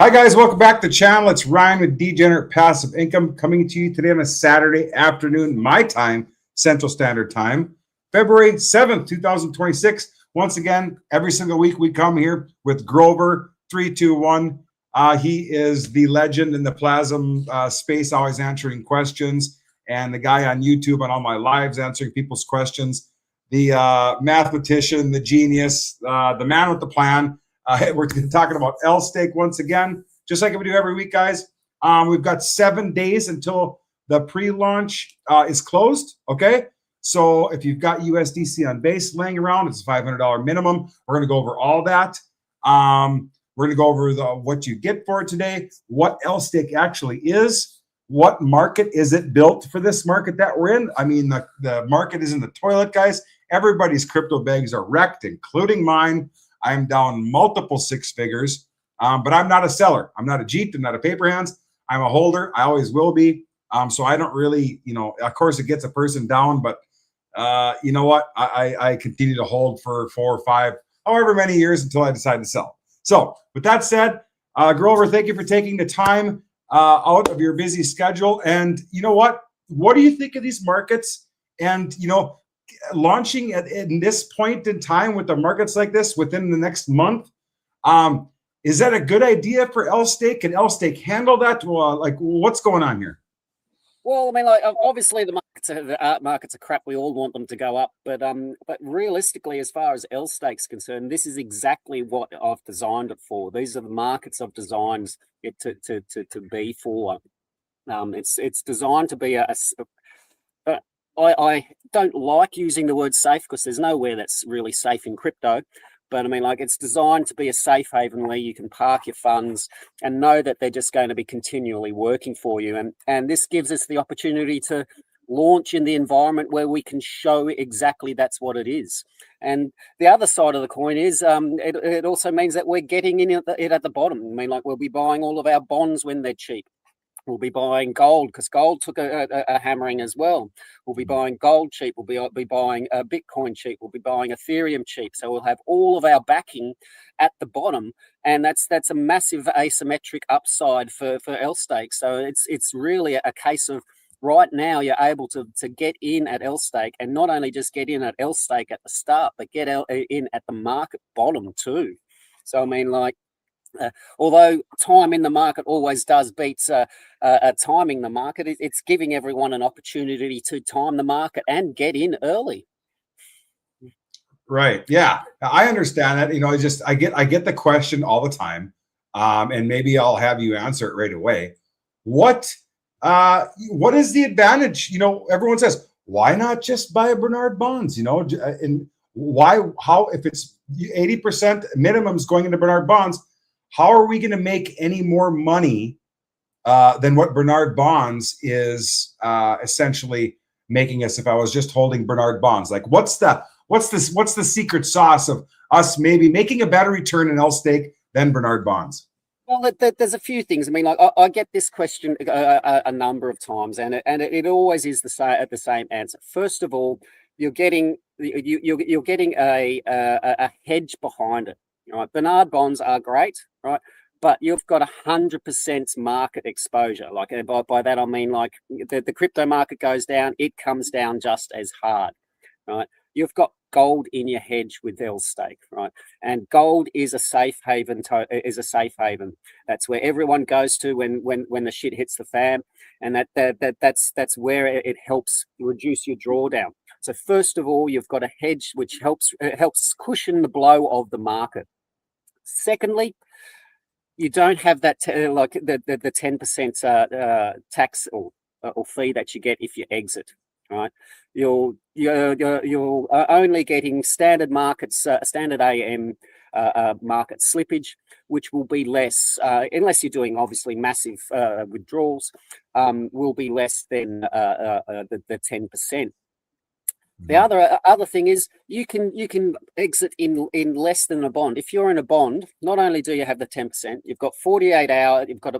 Hi guys, welcome back to the channel. It's Ryan with Degenerate Passive Income coming to you today on a Saturday afternoon, my time, Central Standard Time, February 7th, 2026. Once again, every single week we come here with Grover 321. He is the legend in the Plazm space, always answering questions, and the guy on YouTube on all my lives answering people's questions. The mathematician, the genius, the man with the plan. We're talking about LSteak once again, just like we do every week, guys. We've got 7 days until the pre-launch is closed, okay? So if you've got USDC on base laying around, it's a $500 minimum. We're going to go over all that. We're going to go over what you get for it today, what LSteak actually is, what market is it built for this market that we're in. I mean, the market is in the toilet, guys. Everybody's crypto bags are wrecked, including mine. I'm down multiple six figures, but I'm not a seller. I'm not a Jeep. I'm not a paper hands. I'm a holder. I always will be. So I don't really, of course it gets a person down, but you know what? I continue to hold for 4 or 5, however many years until I decide to sell. So with that said, Grover, thank you for taking the time out of your busy schedule. And you know what? What do you think of these markets? And, launching in this point in time with the markets like this within the next month, is that a good idea for LSteak? Can LSteak handle that? Like, what's going on here? Well, I mean, like obviously the art markets are crap. We all want them to go up, but realistically, as far as LSteak's concerned, this is exactly what I've designed it for. These are the markets I've designed it to be for. It's designed to be I don't like using the word safe because there's nowhere that's really safe in crypto. But I mean, like, it's designed to be a safe haven where you can park your funds and know that they're just going to be continually working for you. And this gives us the opportunity to launch in the environment where we can show exactly that's what it is. And the other side of the coin is it also means that we're getting in it at the bottom. I mean, like, we'll be buying all of our bonds when they're cheap. We'll be buying gold because gold took a hammering as well. We'll be buying gold cheap. We'll be buying Bitcoin cheap. We'll be buying Ethereum cheap. So we'll have all of our backing at the bottom, and that's a massive asymmetric upside for LSteak. So it's really a case of right now you're able to get in at LSteak, and not only just get in at LSteak at the start, but get in at the market bottom too. So I mean, like, although time in the market always does beats timing the market, it's giving everyone an opportunity to time the market and get in early. Right. Yeah, I understand that. I get the question all the time, and maybe I'll have you answer it right away. What is the advantage? Everyone says, why not just buy Bernard bonds? And how if it's 80% minimums going into Bernard bonds? How are we going to make any more money than what Bernard bonds is essentially making us if I was just holding Bernard bonds? Like, what's the secret sauce of us maybe making a better return in LSteak than Bernard bonds? Well, there's a few things. I mean, like, I get this question a number of times, and it always is the same answer. First of all, you're getting a hedge behind it. Right, Bernard bonds are great, right? But you've got 100% market exposure. Like, by that I mean, like, the crypto market goes down, it comes down just as hard, right? You've got gold in your hedge with LSteak, right? And gold is a safe haven. That's where everyone goes to when the shit hits the fan, and that's where it helps reduce your drawdown. So first of all, you've got a hedge which helps cushion the blow of the market. Secondly, you don't have that like the 10% tax or fee that you get if you exit. Right, you're only getting standard markets, standard AM market slippage, which will be less unless you're doing obviously massive withdrawals. Will be less than the 10%. The other thing is you can exit in less than a bond. If you're in a bond, not only do you have the 10%, you've got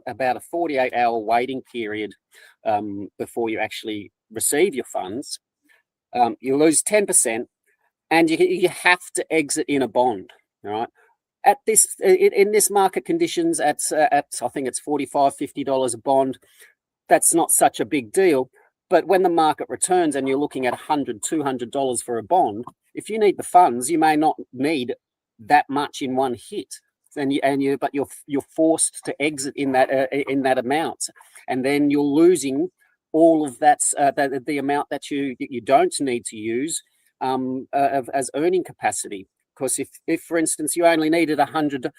about a 48-hour waiting period before you actually receive your funds. You lose 10%, and you have to exit in a bond, right? at this in this market conditions at I think it's $45-50 a bond, that's not such a big deal. But when the market returns and you're looking at $100-200 for a bond, if you need the funds, you may not need that much in one hit, but you're forced to exit in that amount, and then you're losing all of that the amount that you don't need to use as earning capacity. Because if for instance you only needed $100,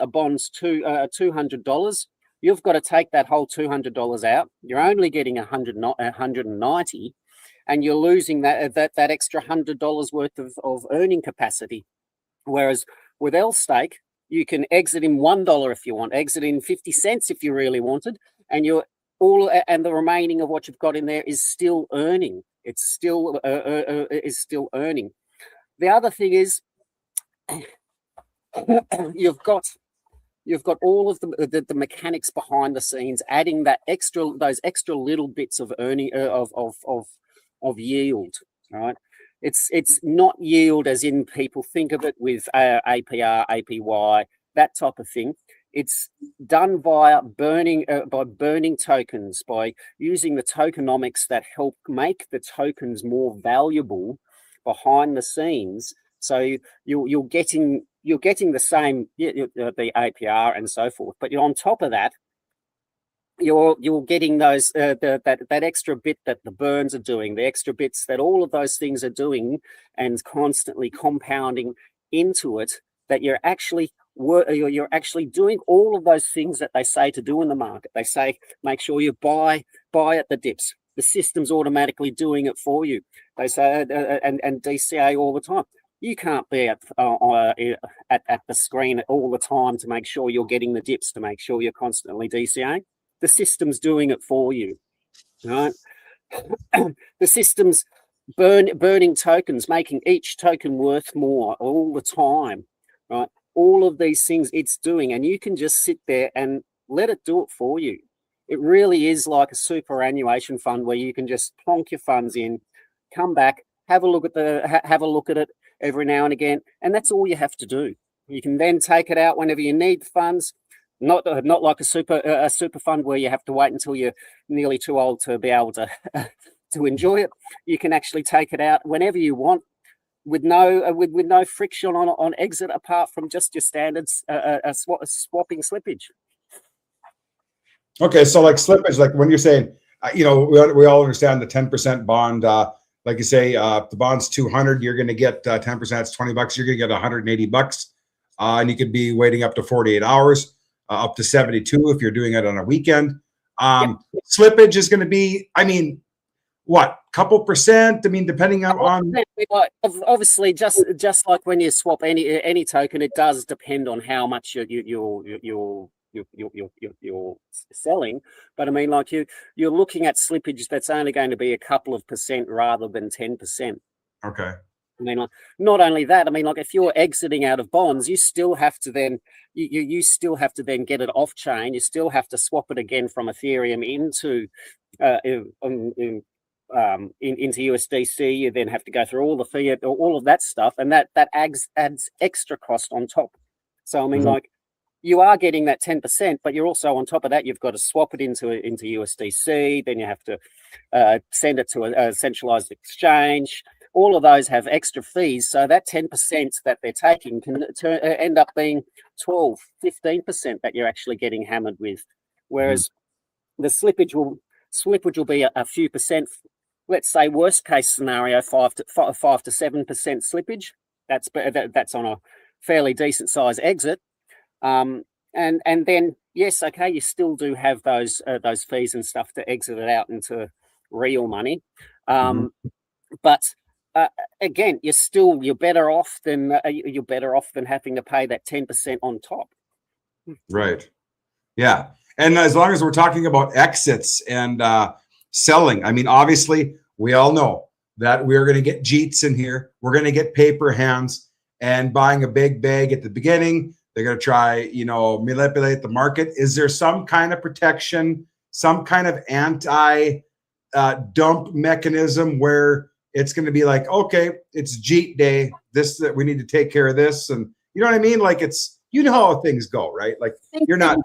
a bond's $200. You've got to take that whole $200 out. You're only getting $190, and you're losing that extra $100 worth of earning capacity. Whereas with LSteak, you can exit in $1 if you want, exit in 50 cents if you really wanted, and the remaining of what you've got in there is still earning. It's still earning. The other thing is you've got all of the mechanics behind the scenes, adding those extra little bits of earning of yield. Right? It's not yield as in people think of it with APR, APY, that type of thing. It's done via burning tokens, by using the tokenomics that help make the tokens more valuable behind the scenes. So you're getting the same the APR and so forth, but on top of that, you're getting those that extra bit that the burns are doing, the extra bits that all of those things are doing, and constantly compounding into it. That you're actually doing all of those things that they say to do in the market. They say make sure you buy at the dips. The system's automatically doing it for you. They say and DCA all the time. You can't be at the screen all the time to make sure you're getting the dips, to make sure you're constantly DCA. The system's doing it for you, right? The system's burning tokens, making each token worth more all the time, right? All of these things it's doing, and you can just sit there and let it do it for you. It really is like a superannuation fund where you can just plonk your funds in, come back, have a look at it every now and again, and that's all you have to do. You can then take it out whenever you need the funds. Not like a super fund where you have to wait until you're nearly too old to be able to to enjoy it. You can actually take it out whenever you want, with no friction on exit, apart from just your standards swapping slippage. Okay, so like slippage, like when you're saying, we all understand the 10% bond. Like you say, if the bond's 200, you're going to get 10%. That's $20. You're going to get $180, and you could be waiting up to 48 hours, up to 72 if you're doing it on a weekend. Yep. Slippage is going to be, what, couple percent? Depending on obviously, just like when you swap any token, it does depend on how much you're selling. But you're looking at slippage that's only going to be a couple of percent rather than 10%. Okay. Not only that, if you're exiting out of bonds, you still have to then you still have to then get it off chain. You still have to swap it again from Ethereum into USDC. You then have to go through all the fiat, all of that stuff, and that adds extra cost on top. So you are getting that 10%, but you're also on top of that, you've got to swap it into USDC. Then you have to send it to a centralized exchange. All of those have extra fees. So that 10% that they're taking can end up being 12, 15% that you're actually getting hammered with. Whereas the slippage will be a few percent. Let's say worst case scenario, 5 to 7% slippage. That's on a fairly decent size exit. And then yes, okay, you still do have those fees and stuff to exit it out into real money. But again, you're better off than having to pay that 10% on top. Right. Yeah. And as long as we're talking about exits and selling, obviously we all know that we're going to get JEETs in here. We're going to get paper hands, and buying a big bag at the beginning. They're going to try, manipulate the market. Is there some kind of protection, some kind of anti-dump mechanism where it's going to be like, okay, it's JEET day. We need to take care of this, and You know what I mean? Like it's, you know how things go, right? Like you're not.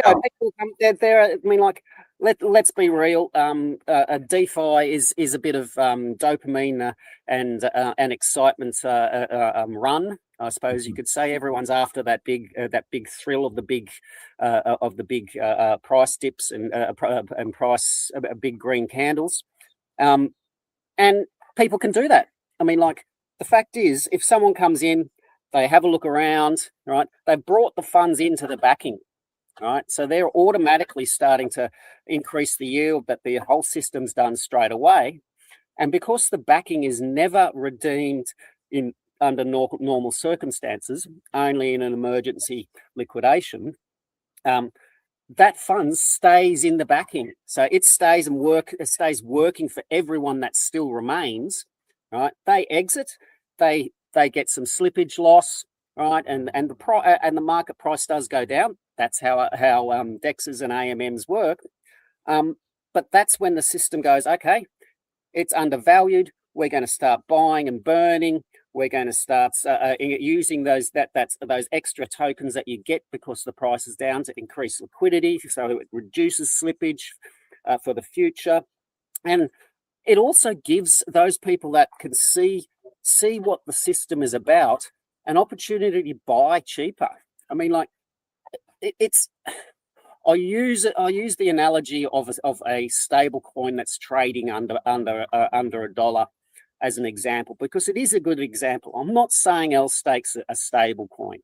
There. I mean, like let's be real. DeFi is a bit of dopamine and excitement run. I suppose you could say everyone's after that big thrill of the big price dips and price big green candles, and people can do that. I mean, like the fact is, if someone comes in, they have a look around, right? They've brought the funds into the backing, right? So they're automatically starting to increase the yield that the whole system's done straight away, and because the backing is never redeemed in under normal circumstances, only in an emergency liquidation, that fund stays in the backing. So it stays working for everyone that still remains, right? They exit, they get some slippage loss, right? And the market price does go down. That's how DEXs and AMMs work. But that's when the system goes, okay, it's undervalued. We're going to start buying and burning. We're going to start using those extra tokens that you get because the price is down to increase liquidity, so it reduces slippage for the future, and it also gives those people that can see what the system is about an opportunity to buy cheaper. I mean, like it's. I use the analogy of a stable coin that's trading under $1 as an example, because it is a good example. I'm not saying LSteak's a stable coin,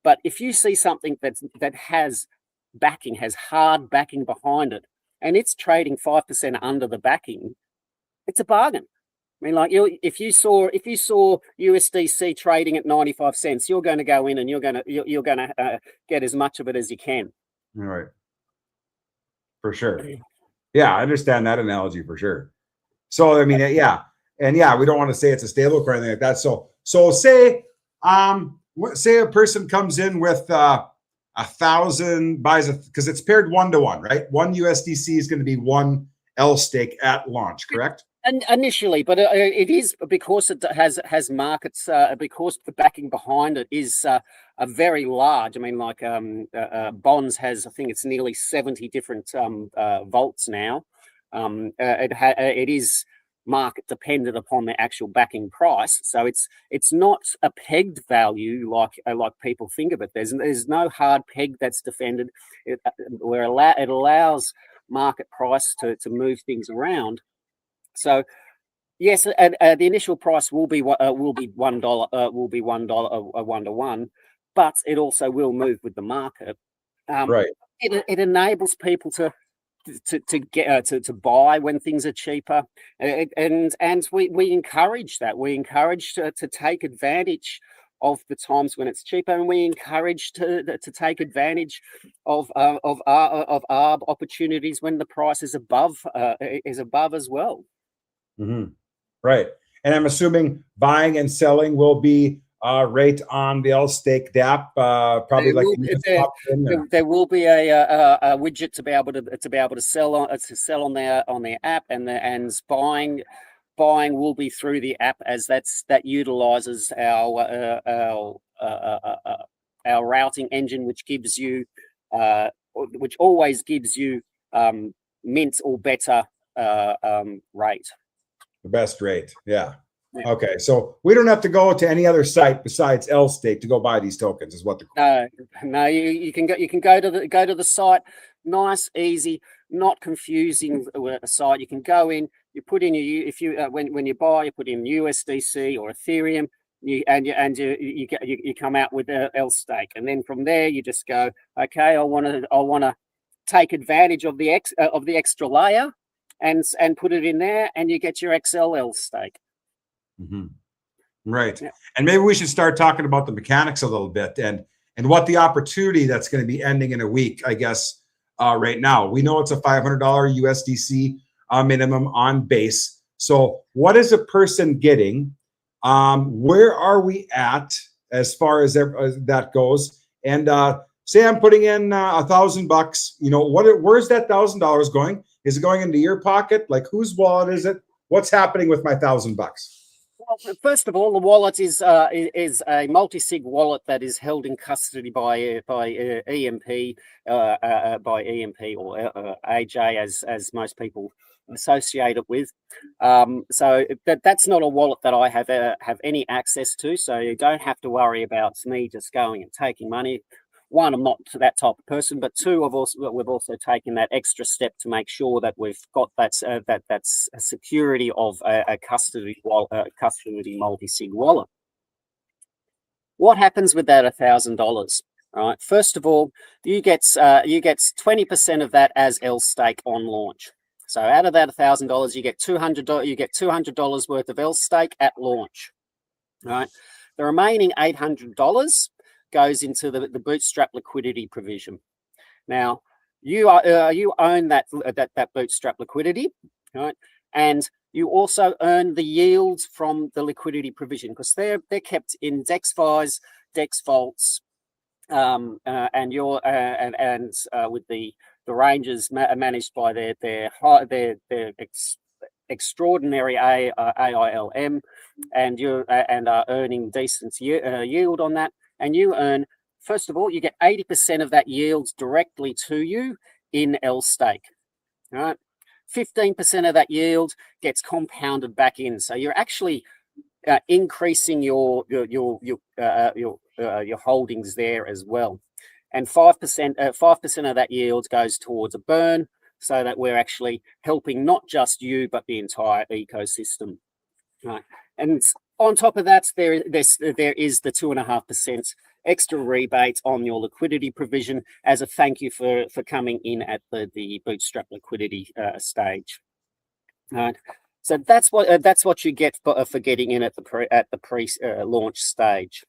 but if you see something that has backing, has hard backing behind it, and it's trading 5% under the backing, it's a bargain. I mean, like if you saw USDC trading at 95 cents, you're going to go in and you're going to get as much of it as you can. All right. For sure. Yeah, I understand that analogy for sure. So I mean, yeah. And yeah, we don't want to say it's a stable coin or anything like that. So say a person comes in with 1,000, buys because it's paired 1-to-1, right? One USDC is going to be one LSteak at launch, correct? And initially, but it is because it has markets, because the backing behind it is a very large. I mean, like bonds has, I think it's nearly 70 different vaults now. It is market dependent upon the actual backing price, so it's not a pegged value like people think of it. There's no hard peg that's defended. It allows market price to move things around. So yes, the initial price will be $1, will be $1, 1-to-1, but it also will move with the market. Right. It enables people to buy when things are cheaper, and we encourage that. We encourage to take advantage of the times when it's cheaper, and we encourage to take advantage of our opportunities when the price is above as well. Mm-hmm. Right. And I'm assuming buying and selling will be right on the LSteak DApp, probably there will be a widget to be able to sell on their app, and buying will be through the app, as that utilizes our routing engine, which gives you which always gives you mint or better rate. The best rate. Yeah. Okay, so we don't have to go to any other site besides LSteak to go buy these tokens, is what the no. You can go to the site. Nice, easy, not confusing site. You can go in. You put in when you buy, you put in USDC or Ethereum. You come out with LSteak, and then from there you just go, okay, I want to take advantage of the extra layer, and put it in there, and you get your XL LSteak. Mm-hmm. Right. Yeah. And maybe we should start talking about the mechanics a little bit and what the opportunity that's going to be ending in a week, I guess, right now. We know it's a $500 USDC minimum on base. So what is a person getting? Where are we at as far as that goes? And say I'm putting in $1,000, you know, where's that $1,000 going? Is it going into your pocket? Like, whose wallet is it? What's happening with my $1,000? Well, first of all, the wallet is a multi-sig wallet that is held in custody by EMP by EMP or AJ as most people associate it with. So that's not a wallet that I have any access to. So you don't have to worry about me just going and taking money. One, I'm not that type of person, but two, we've also taken that extra step to make sure that we've got that's a security of a custody multi-sig wallet. What happens with that $1,000? All right. First of all, you get 20% of that as LSteak on launch. So out of that $1,000, you get $200. You get $200 worth of LSteak at launch. All right. The remaining $800 goes into the bootstrap liquidity provision. Now, you own that bootstrap liquidity, right? And you also earn the yields from the liquidity provision because they're kept in DexFi's, Dex vaults, and with the ranges managed by their extraordinary AILM, and are earning decent yield on that. And you earn, first of all, you get 80% of that yield directly to you in LSteak. All right, 15% of that yield gets compounded back in. So you're actually increasing your holdings there as well. And 5% of that yield goes towards a burn, so that we're actually helping not just you but the entire ecosystem. Right. And on top of that, there is the 2.5% extra rebate on your liquidity provision as a thank you for coming in at the bootstrap liquidity stage. Right. So that's what you get for getting in at the pre-launch stage.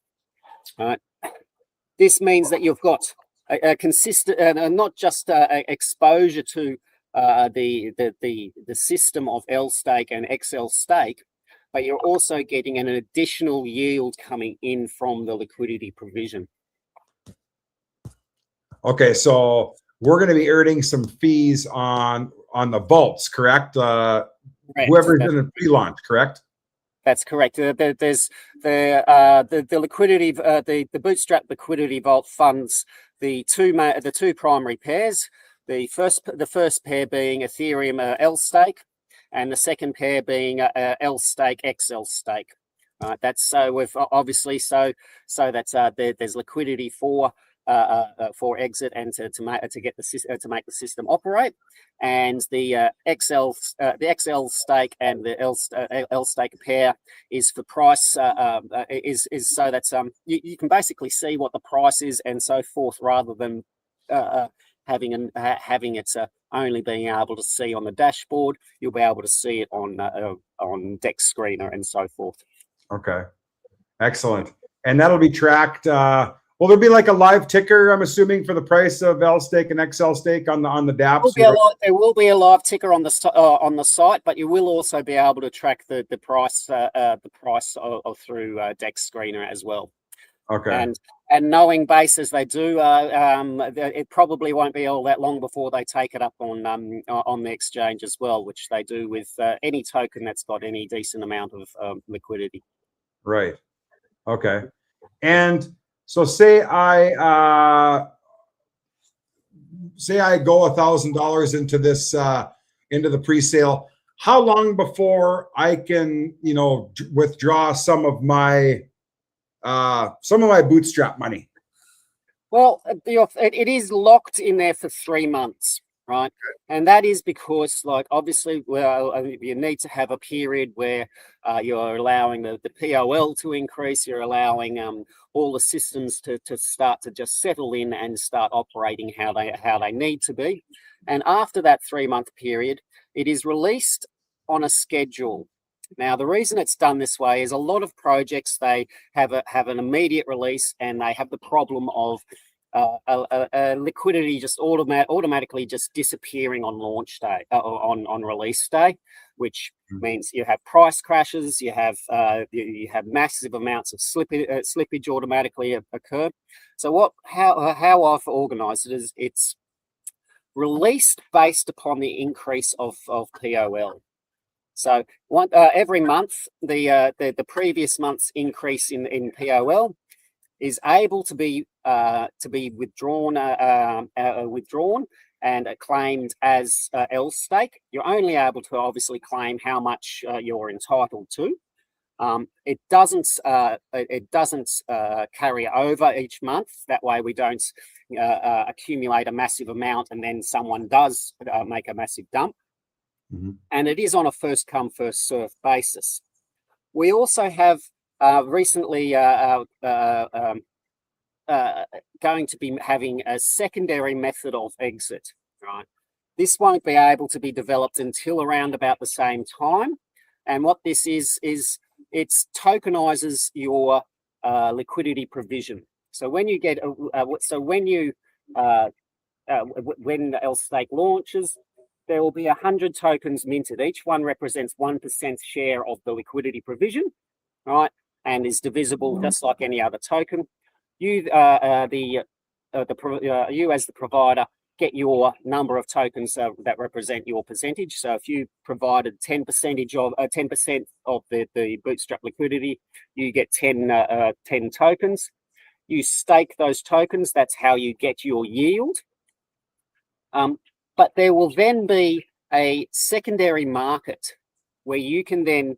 Right. This means that you've got a consistent, not just exposure to the system of LSteak and XLSteak, but you're also getting an additional yield coming in from the liquidity provision. Okay, so we're going to be earning some fees on the vaults, correct? Correct. Whoever's in the pre-launch, correct? That's correct. There's the liquidity, the bootstrap liquidity vault funds the two primary pairs. The first pair being Ethereum LSteak, and the second pair being LSteak XLSteak. That's so we've obviously so that's there's liquidity for exit and to get to make the system operate, and the XLSteak and the LSteak pair is for price is so that's you can basically see what the price is and so forth rather than having it only being able to see on the dashboard. You'll be able to see it on Dex Screener and so forth. Okay, excellent. And that'll be tracked. Will there be like a live ticker, I'm assuming, for the price of LSteak and XLSteak on the dApps? There will be a live ticker on the site, but you will also be able to track the price through Dex Screener as well. Okay. And knowing base as they do, it probably won't be all that long before they take it up on the exchange as well, which they do with any token that's got any decent amount of liquidity. Right. Okay. And so say I go $1,000 into this into the pre-sale. How long before I can withdraw some of my bootstrap money? Well, it is locked in there for 3 months, right? And that is because, like, obviously, you need to have a period where you're allowing the POL to increase, you're allowing all the systems to start to just settle in and start operating how they need to be. And after that 3-month period, it is released on a schedule. Now, the reason it's done this way is a lot of projects, they have an immediate release and they have the problem of liquidity just automatically just disappearing on launch day, on release day, which means you have price crashes, you have massive amounts of slippage automatically occur. So how I've organised it is it's released based upon the increase of POL. So every month, the previous month's increase in POL is able to be withdrawn and claimed as LSteak. You're only able to obviously claim how much you're entitled to. It doesn't carry over each month. That way we don't accumulate a massive amount and then someone does make a massive dump. Mm-hmm. And it is on a first come, first served basis. We also have recently going to be having a secondary method of exit, right? This won't be able to be developed until around about the same time. And what this is it tokenizes your liquidity provision. So when you get, when LSteak launches, there will be 100 tokens minted. Each one represents 1% share of the liquidity provision, right? And is divisible just like any other token. You, as the provider, get your number of tokens that represent your percentage. So if you provided 10% of the bootstrap liquidity, you get 10 tokens. You stake those tokens. That's how you get your yield. But there will then be a secondary market where you can then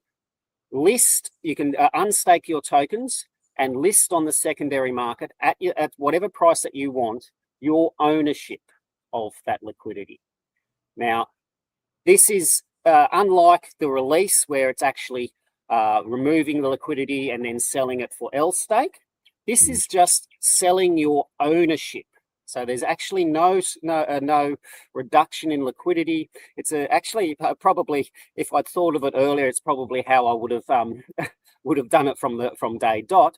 list, you can unstake your tokens and list on the secondary market at whatever price that you want, your ownership of that liquidity. Now, this is unlike the release where it's actually removing the liquidity and then selling it for LSteak. This is just selling your ownership. So there's actually no reduction in liquidity. It's actually probably, if I'd thought of it earlier, it's probably how I would have done it from day dot.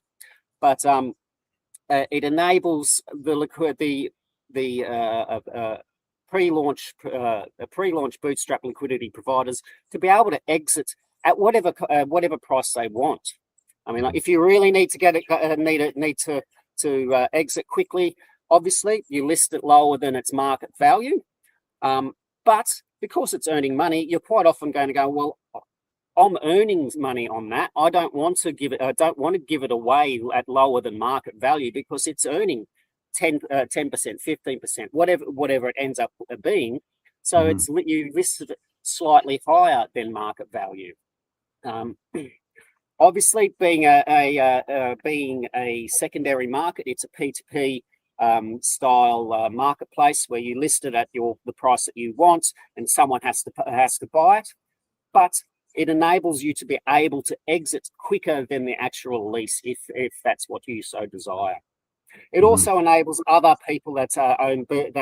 But it enables the pre-launch bootstrap liquidity providers to be able to exit at whatever price they want. I mean, like, if you really need to get it, need to exit quickly, obviously you list it lower than its market value. But because it's earning money, you're quite often going to go, well, I'm earning money on that. I don't want to give it away at lower than market value because it's earning 10%, 15%, whatever it ends up being. So it's you listed it slightly higher than market value. Obviously, being a secondary market, it's a P2P style marketplace where you list it at the price that you want, and someone has to buy it. But it enables you to be able to exit quicker than the actual release if that's what you so desire. It also enables other people that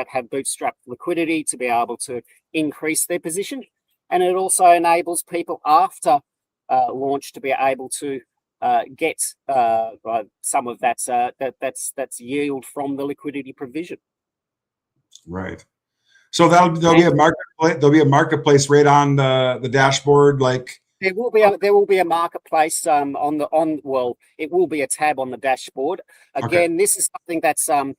have bootstrap liquidity to be able to increase their position, and it also enables people after launch to be able to get some of that's yield from the liquidity provision. Right. So there'll be a marketplace. There'll be a marketplace right on the dashboard, like. There will be a marketplace it will be a tab on the dashboard. Again, this is something that's due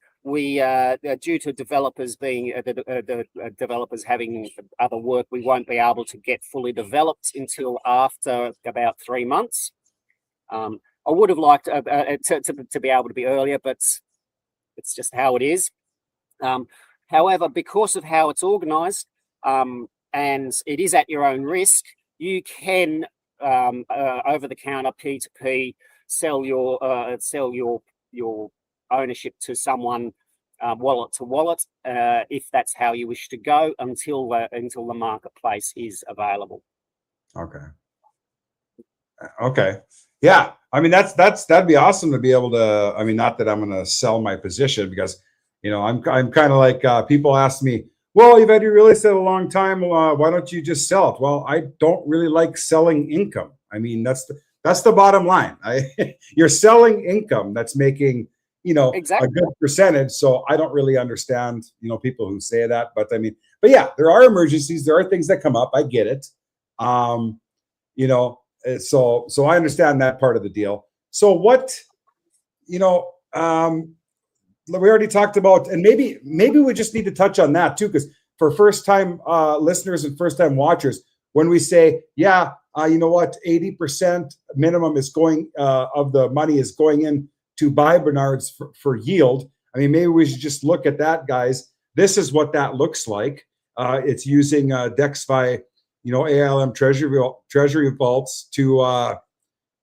to developers being the developers having other work, we won't be able to get fully developed until after about 3 months. I would have liked to be able to be earlier, but it's just how it is. However, because of how it's organized, and it is at your own risk, you can over the counter P2P sell your ownership to someone wallet to wallet if that's how you wish to go until the marketplace is available. Okay. Yeah. I mean, that'd be awesome to be able to. I mean, not that I'm going to sell my position because, I'm kind of like people ask me, well, you've had your real estate a long time. Why don't you just sell it? Well, I don't really like selling income. I mean, that's the bottom line. You're selling income that's making, exactly. a good percentage. So I don't really understand, people who say that. But yeah, there are emergencies. There are things that come up. I get it. So I understand that part of the deal. So what, we already talked about, and maybe we just need to touch on that too, because for first-time listeners and first-time watchers, when we say, yeah, you know what, 80% minimum is going of the money is going in to buy Bernards for yield. I mean, maybe we should just look at that, guys. This is what that looks like. It's using DexFi, you know, AIM treasury vaults to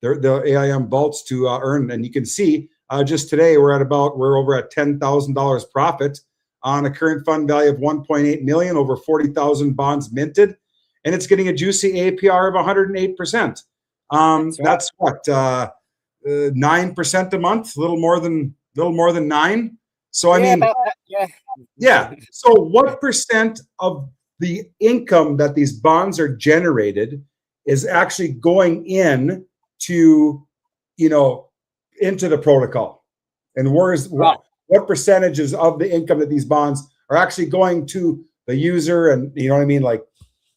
the AIM vaults to earn. And you can see just today we're over at $10,000 profit on a current fund value of 1.8 million, over 40,000 bonds minted, and it's getting a juicy APR of 108%. That's what 9% a month, a little more than 9. So I mean, yeah. So what percent of the income that these bonds are generated is actually going in to, you know, into the protocol, and what percentages of the income that these bonds are actually going to the user, and you know what I mean, like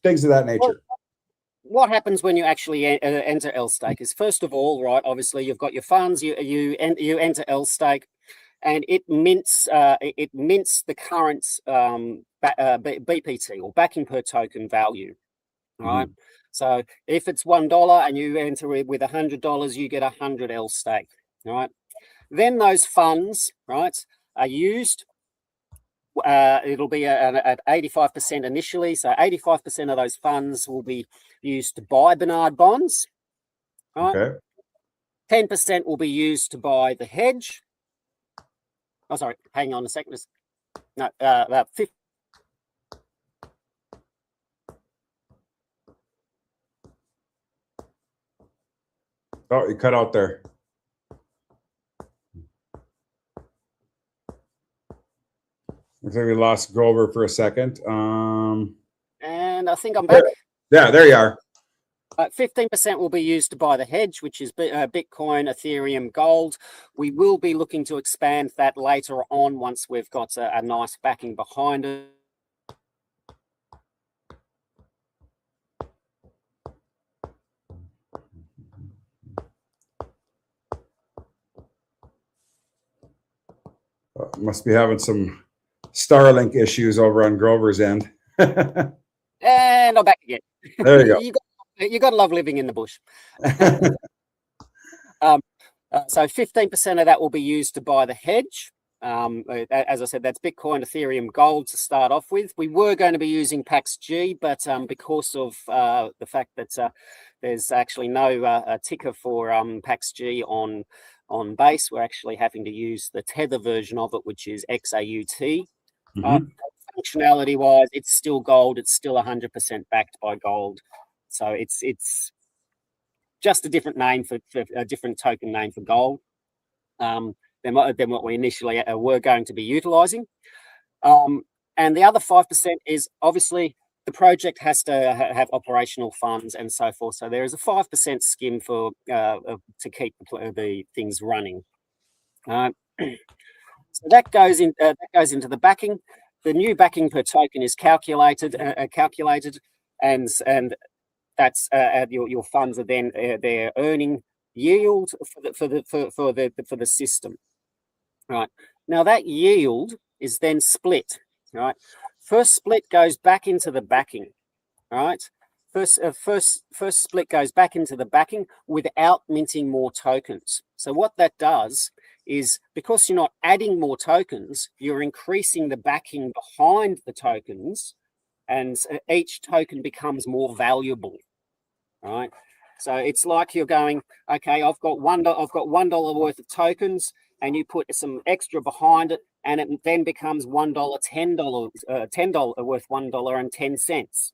things of that nature. Well, what happens when you actually enter LSteak is, first of all, right, obviously you've got your funds, you enter LSteak, and it mints the current BPT, or backing per token value, right? Mm-hmm. So if it's $1 and you enter it with $100, you get 100 LSteak, right? Then those funds, right, are used. It'll be at 85% initially. So 85% of those funds will be used to buy Bernard bonds. Right? Okay. 10% will be used to buy the hedge. Oh, sorry. Hang on a second. No, about 50. Oh, you cut out there. Looks like we lost Grover for a second. And I think I'm back. Yeah, there you are. 15% will be used to buy the hedge, which is Bitcoin, Ethereum, gold. We will be looking to expand that later on once we've got a nice backing behind it. Must be having some Starlink issues over on Grover's end. And I'm back again. There you go. You got to love living in the bush. So 15% of that will be used to buy the hedge. As I said, that's Bitcoin, Ethereum, gold to start off with. We were going to be using PaxG, but because of the fact that there's actually no ticker for PaxG on base, we're actually having to use the Tether version of it, which is XAUT. Mm-hmm. Functionality wise, it's still gold. It's still 100% backed by gold. So it's just a different name for a different token name for gold than what we initially were going to be utilizing. And the other 5% is obviously the project has to have operational funds and so forth. So there is a 5% skim for to keep the things running. So that goes into the backing. The new backing per token is calculated, and that's your funds are then they're earning yield for the system. Right now, that yield is then split. Right, first split goes back into the backing. Right, first split goes back into the backing without minting more tokens. So what that does is, because you're not adding more tokens, you're increasing the backing behind the tokens, and each token becomes more valuable. Right, so it's like you're going, okay, I've got $1 worth of tokens, and you put some extra behind it, and it then becomes $1, $10 worth $1.10.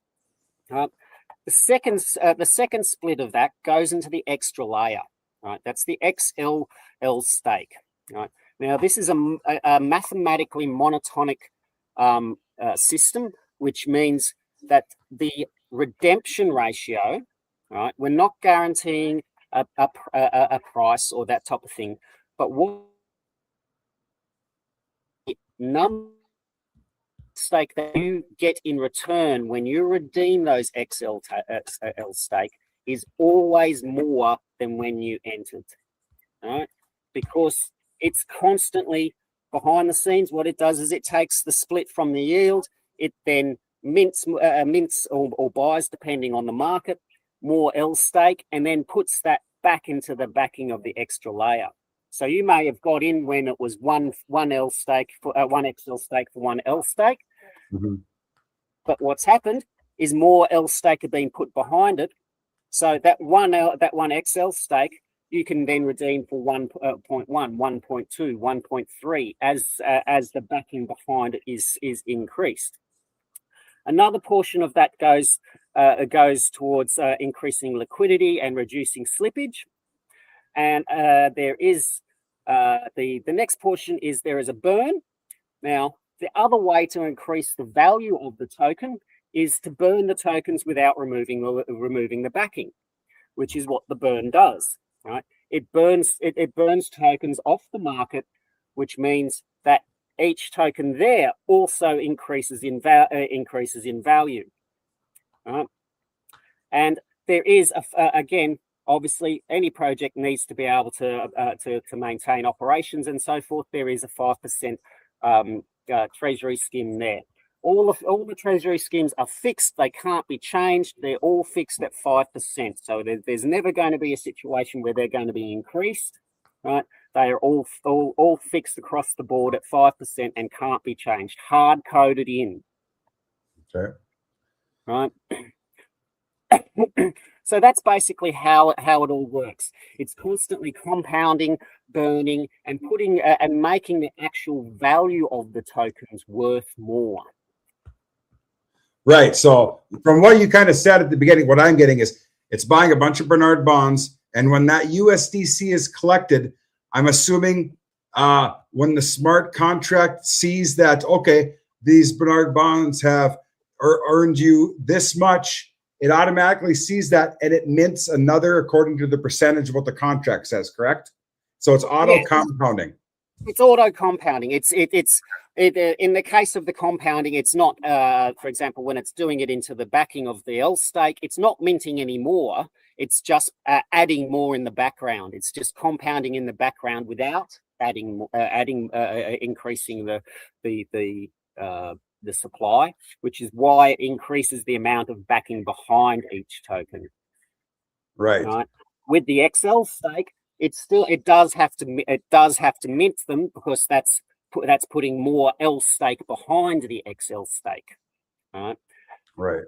The second split of that goes into the extra layer. Right, that's the LSteak. Right, now this is a mathematically monotonic system, which means that the redemption ratio, right, we're not guaranteeing a price or that type of thing, but what number stake that you get in return when you redeem those LSteak is always more than when you entered. Right, because it's constantly behind the scenes. What it does is it takes the split from the yield, it then mints or buys, depending on the market, more LSteak, and then puts that back into the backing of the extra layer. So you may have got in when it was one LSteak for one XLSteak for one LSteak, but what's happened is more LSteak have been put behind it. So that one XLSteak you can then redeem for 1.1, 1.2, 1.3 as the backing behind it is increased. Another portion of that goes towards increasing liquidity and reducing slippage. And there is the next portion is there is a burn. Now, the other way to increase the value of the token is to burn the tokens without removing the backing, which is what the burn does. Right? It burns tokens off the market, which means that each token there also increases in value. Right? And there is again, obviously, any project needs to be able to maintain operations and so forth. There is a 5% treasury scheme there. All the treasury schemes are fixed. They can't be changed. They're all fixed at 5%. So there's never going to be a situation where they're going to be increased. Right? They are all fixed across the board at 5% and can't be changed. Hard coded in. Okay. Right. So that's basically how it all works. It's constantly compounding, burning, and putting and making the actual value of the tokens worth more. Right. So from what you kind of said at the beginning, what I'm getting is it's buying a bunch of Bernard bonds, and when that USDC is collected, I'm assuming when the smart contract sees that, okay, these Bernard bonds have earned you this much, it automatically sees that and it mints another according to the percentage of what the contract says, correct? So it's auto compounding. It's auto compounding. It's in the case of the compounding, it's not, for example, when it's doing it into the backing of the LSteak, it's not minting anymore. It's just adding more in the background. It's just compounding in the background without increasing the supply, which is why it increases the amount of backing behind each token. Right. With the XLSteak, it does have to mint them because that's putting more LSteak behind the XLSteak. Right. Right.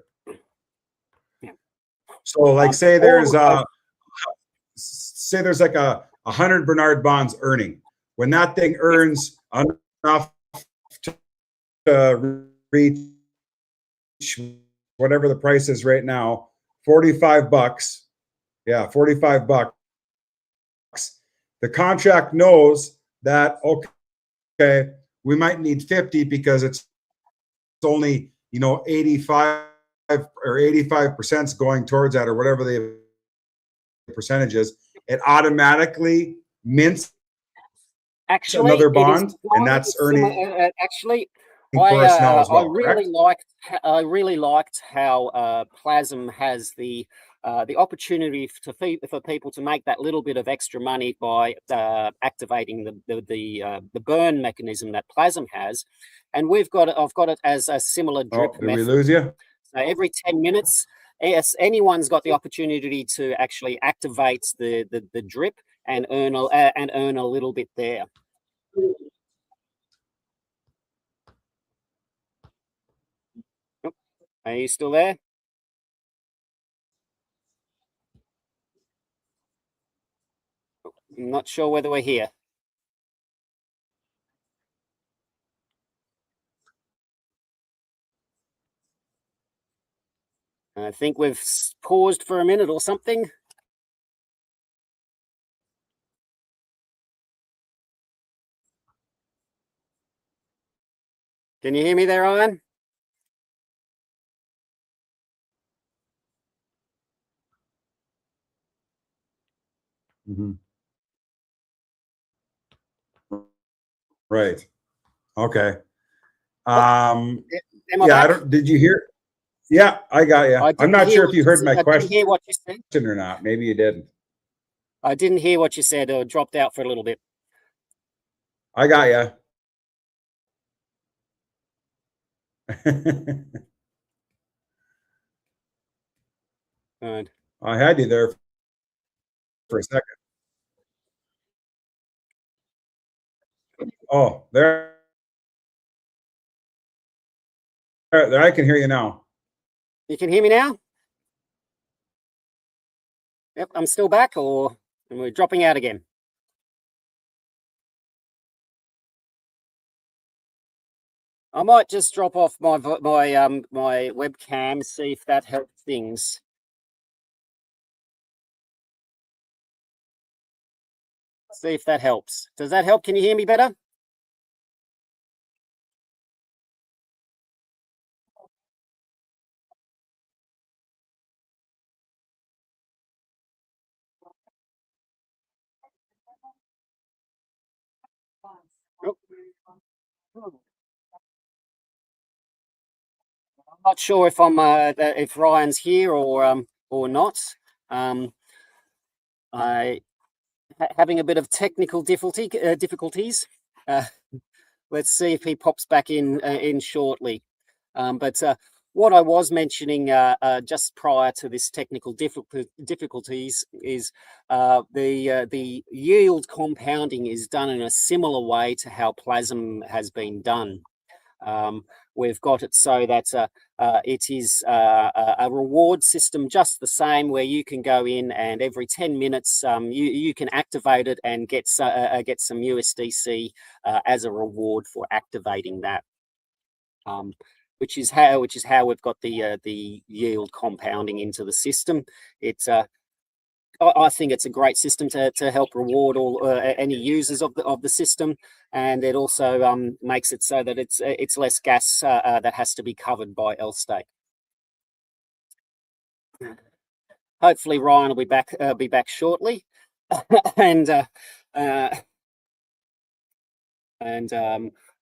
Yeah. So, like, say there's like 100 Bernard bonds earning. When that thing earns enough to reach whatever the price is right now, $45. Yeah, $45. The contract knows that, okay, we might need 50 because it's only, 85 or 85% is going towards that, or whatever the percentage is. It automatically mints another bond, and that's earning. Actually, I really liked how Plazm has the opportunity for people to make that little bit of extra money by activating the burn mechanism that Plazm has, and I've got it as a similar drip method. Did we lose you? So every 10 minutes, yes, anyone's got the opportunity to actually activate the drip and earn a little bit there. Are you still there? I'm not sure whether we're here. I think we've paused for a minute or something. Can you hear me there, Ryan? Mm-hmm. Right. Okay. Did you hear? Yeah, I got you. I'm not sure if you heard my question. I didn't hear what you said or not. Maybe you didn't. I didn't hear what you said, or dropped out for a little bit. I got you. Right. I had you there for a second. Oh, there, there, I can hear you now. You can hear me now? Yep, I'm still back, or and we're dropping out again. I might just drop off my webcam, see if that helps things. See if that helps. Does that help? Can you hear me better? I'm not sure if I'm if Ryan's here or not. I having a bit of technical difficulties. Let's see if he pops back in shortly. But what I was mentioning just prior to this technical difficulties is the yield compounding is done in a similar way to how Plazm has been done. We've got it so that it is a reward system just the same, where you can go in and every 10 minutes you can activate it and get some USDC as a reward for activating that. Which is how we've got the yield compounding into the system. It's I think it's a great system to help reward all any users of the system, and it also makes it so that it's less gas that has to be covered by LSteak. Hopefully, Ryan will be back shortly, and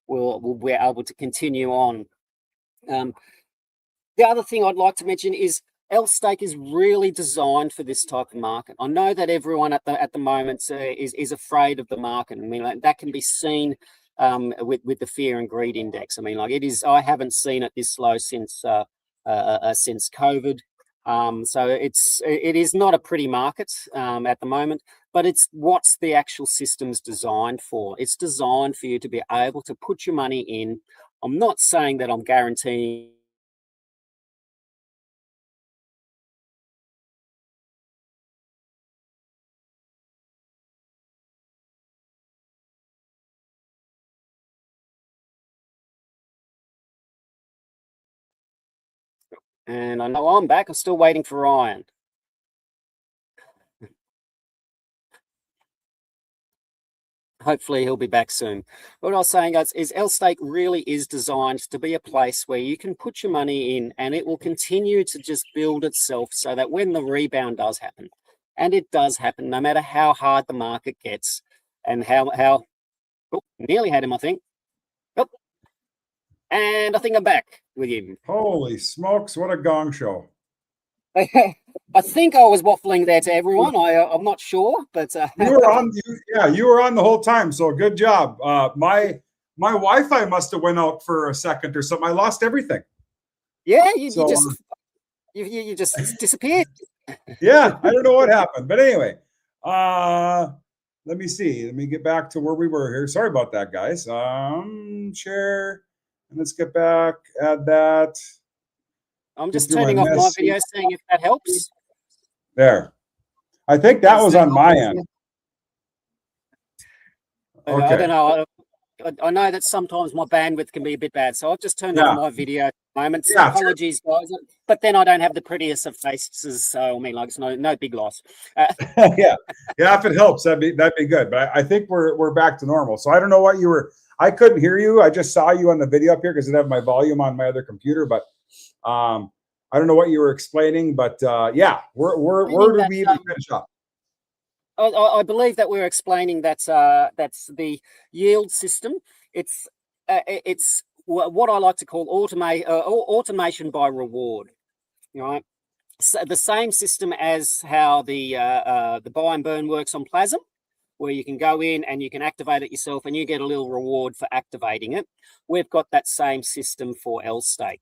we'll be able to continue on. The other thing I'd like to mention is LSteak is really designed for this type of market. I know that everyone at the moment is afraid of the market. I mean, like, that can be seen with the fear and greed index. I mean, like, it is. I haven't seen it this low since COVID. So it is not a pretty market at the moment. But it's what's the actual system's designed for. It's designed for you to be able to put your money in. I'm not saying that I'm guaranteeing. And I know I'm back. I'm still waiting for Ryan. Hopefully he'll be back soon. What I was saying, guys, is LSteak really is designed to be a place where you can put your money in and it will continue to just build itself, so that when the rebound does happen, and it does happen, no matter how hard the market gets and how oh, nearly had him, I think. Oh, and I think I'm back with him. Holy smokes, what a gong show. I think I was waffling there to everyone. I'm not sure, but you were on. You were on the whole time. So good job. My Wi-Fi must have went out for a second or something. I lost everything. Yeah, you just disappeared. Yeah, I don't know what happened, but anyway, let me see. Let me get back to where we were here. Sorry about that, guys. Share, and let's get back. Add that. I'm just turning off my video, seeing if that helps. There. I think that was on my end. Okay. I don't know. I know that sometimes my bandwidth can be a bit bad, so I've just turned off my video at the moment. So apologies, guys. But then I don't have the prettiest of faces, so I mean, like, it's no big loss. Yeah. If it helps, that'd be good. But I think we're back to normal. So I don't know what you were. I couldn't hear you. I just saw you on the video up here because I have my volume on my other computer, but. I don't know what you were explaining, but yeah, where do we even finish up? I believe that we're explaining that that's the yield system. It's what I like to call automation by reward. Right, so the same system as how the buy and burn works on Plazm, where you can go in and you can activate it yourself, and you get a little reward for activating it. We've got that same system for LSteak.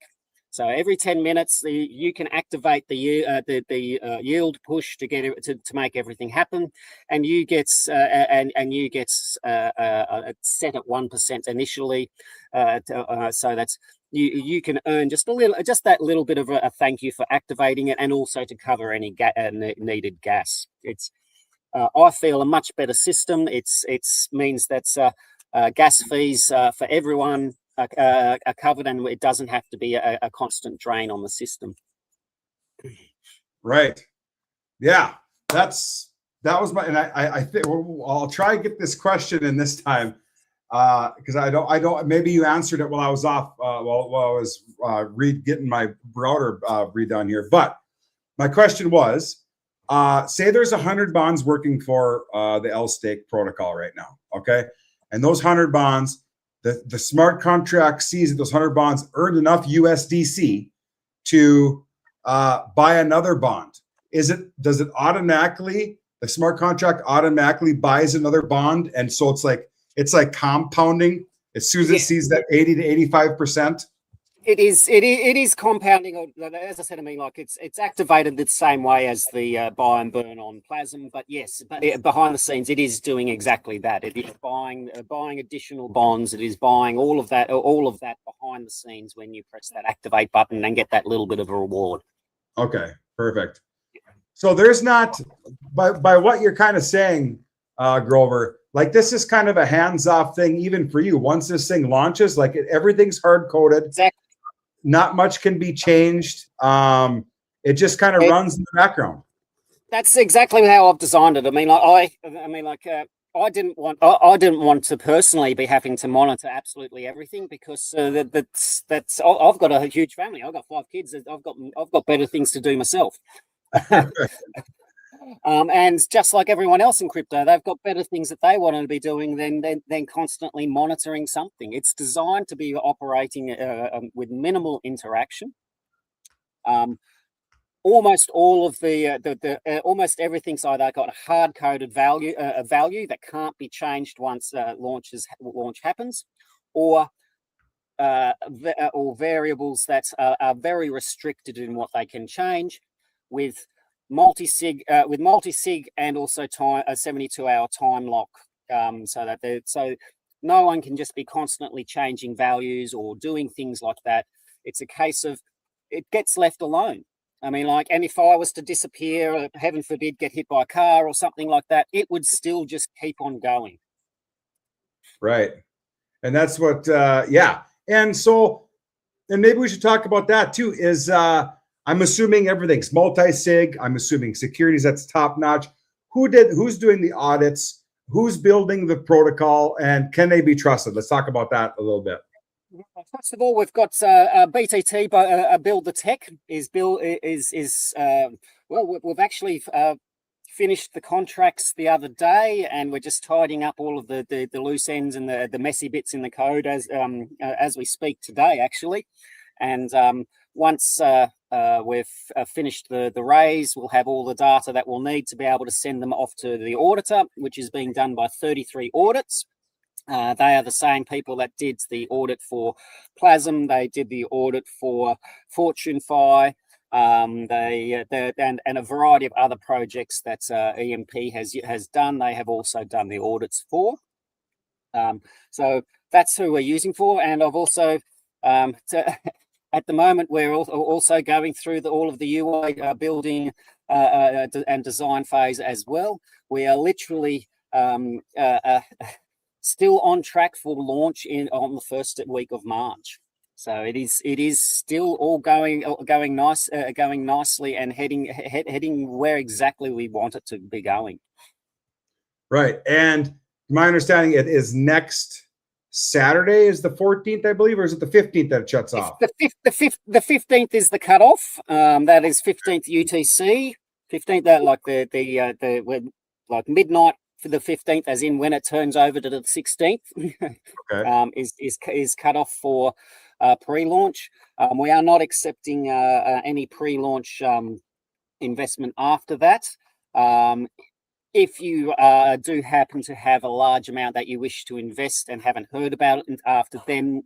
So every 10 minutes, you can activate the yield push to get it to make everything happen, and you get set at 1% initially, so that's you can earn just that little bit of a thank you for activating it, and also to cover any needed gas. It's I feel a much better system. It's means that gas fees for everyone are covered, and it doesn't have to be a constant drain on the system. Right. Yeah. That was my, and I think I'll try and get this question in this time, because I don't, maybe you answered it while I was off, while I was getting my router redone here. But my question was, say there's 100 bonds working for the LSteak protocol right now, okay? And those 100 bonds, the smart contract sees that those 100 bonds earned enough USDC to buy another bond. Does it automatically, the smart contract automatically buys another bond? And so it's like compounding as soon as it sees that 80 to 85%. It is compounding. As I said, I mean, like it's activated the same way as the buy and burn on Plazm, but yes, behind the scenes, it is doing exactly that. It is buying additional bonds. It is buying all of that behind the scenes when you press that activate button and get that little bit of a reward. Okay, perfect. So there's not, by what you're kind of saying, Grover, like this is kind of a hands-off thing even for you. Once this thing launches, like everything's hard-coded. Exactly. Not much can be changed. It just kind of runs in the background. That's exactly how I've designed it. I mean, I didn't want to personally be having to monitor absolutely everything, because that's I've got a huge family. I've got 5 kids. I've got better things to do myself. And just like everyone else in crypto, they've got better things that they want to be doing than constantly monitoring something. It's designed to be operating with minimal interaction. Almost all of almost everything's either got a hard-coded value that can't be changed once launch happens, or variables that are very restricted in what they can change, with multi-sig and also a 72-hour time lock, so no one can just be constantly changing values or doing things like that. It's a case of it gets left alone. I mean, like, and if I was to disappear, heaven forbid, get hit by a car or something like that, it would still just keep on going. Right. And that's what, yeah. And so, and maybe we should talk about that too, is I'm assuming everything's multi-sig. I'm assuming securities, that's top notch. Who's doing the audits? Who's building the protocol, and can they be trusted? Let's talk about that a little bit. First of all, we've got BTT Build the Tech well, we've actually finished the contracts the other day, and we're just tidying up all of the loose ends and the messy bits in the code as we speak today, actually. And once we've finished the raise, we'll have all the data that we'll need to be able to send them off to the auditor, which is being done by 33 audits. They are the same people that did the audit for Plazm. They did the audit for FortuneFi, and a variety of other projects that EMP has done. They have also done the audits for. So that's who we're using for. And I've also, at the moment, we're also going through all of the UI building and design phase as well. We are literally still on track for launch on the first week of March. So it is still all going nicely and heading where exactly we want it to be going. Right. And my understanding, it is next Saturday is the 14th, I believe, or is it the 15th that it shuts off? The 15th is the cutoff. That is 15th UTC. 15th, that like midnight for the 15th, as in when it turns over to the 16th. Okay. Is cut off for pre-launch. We are not accepting any pre-launch investment after that. If you do happen to have a large amount that you wish to invest and haven't heard about it after then,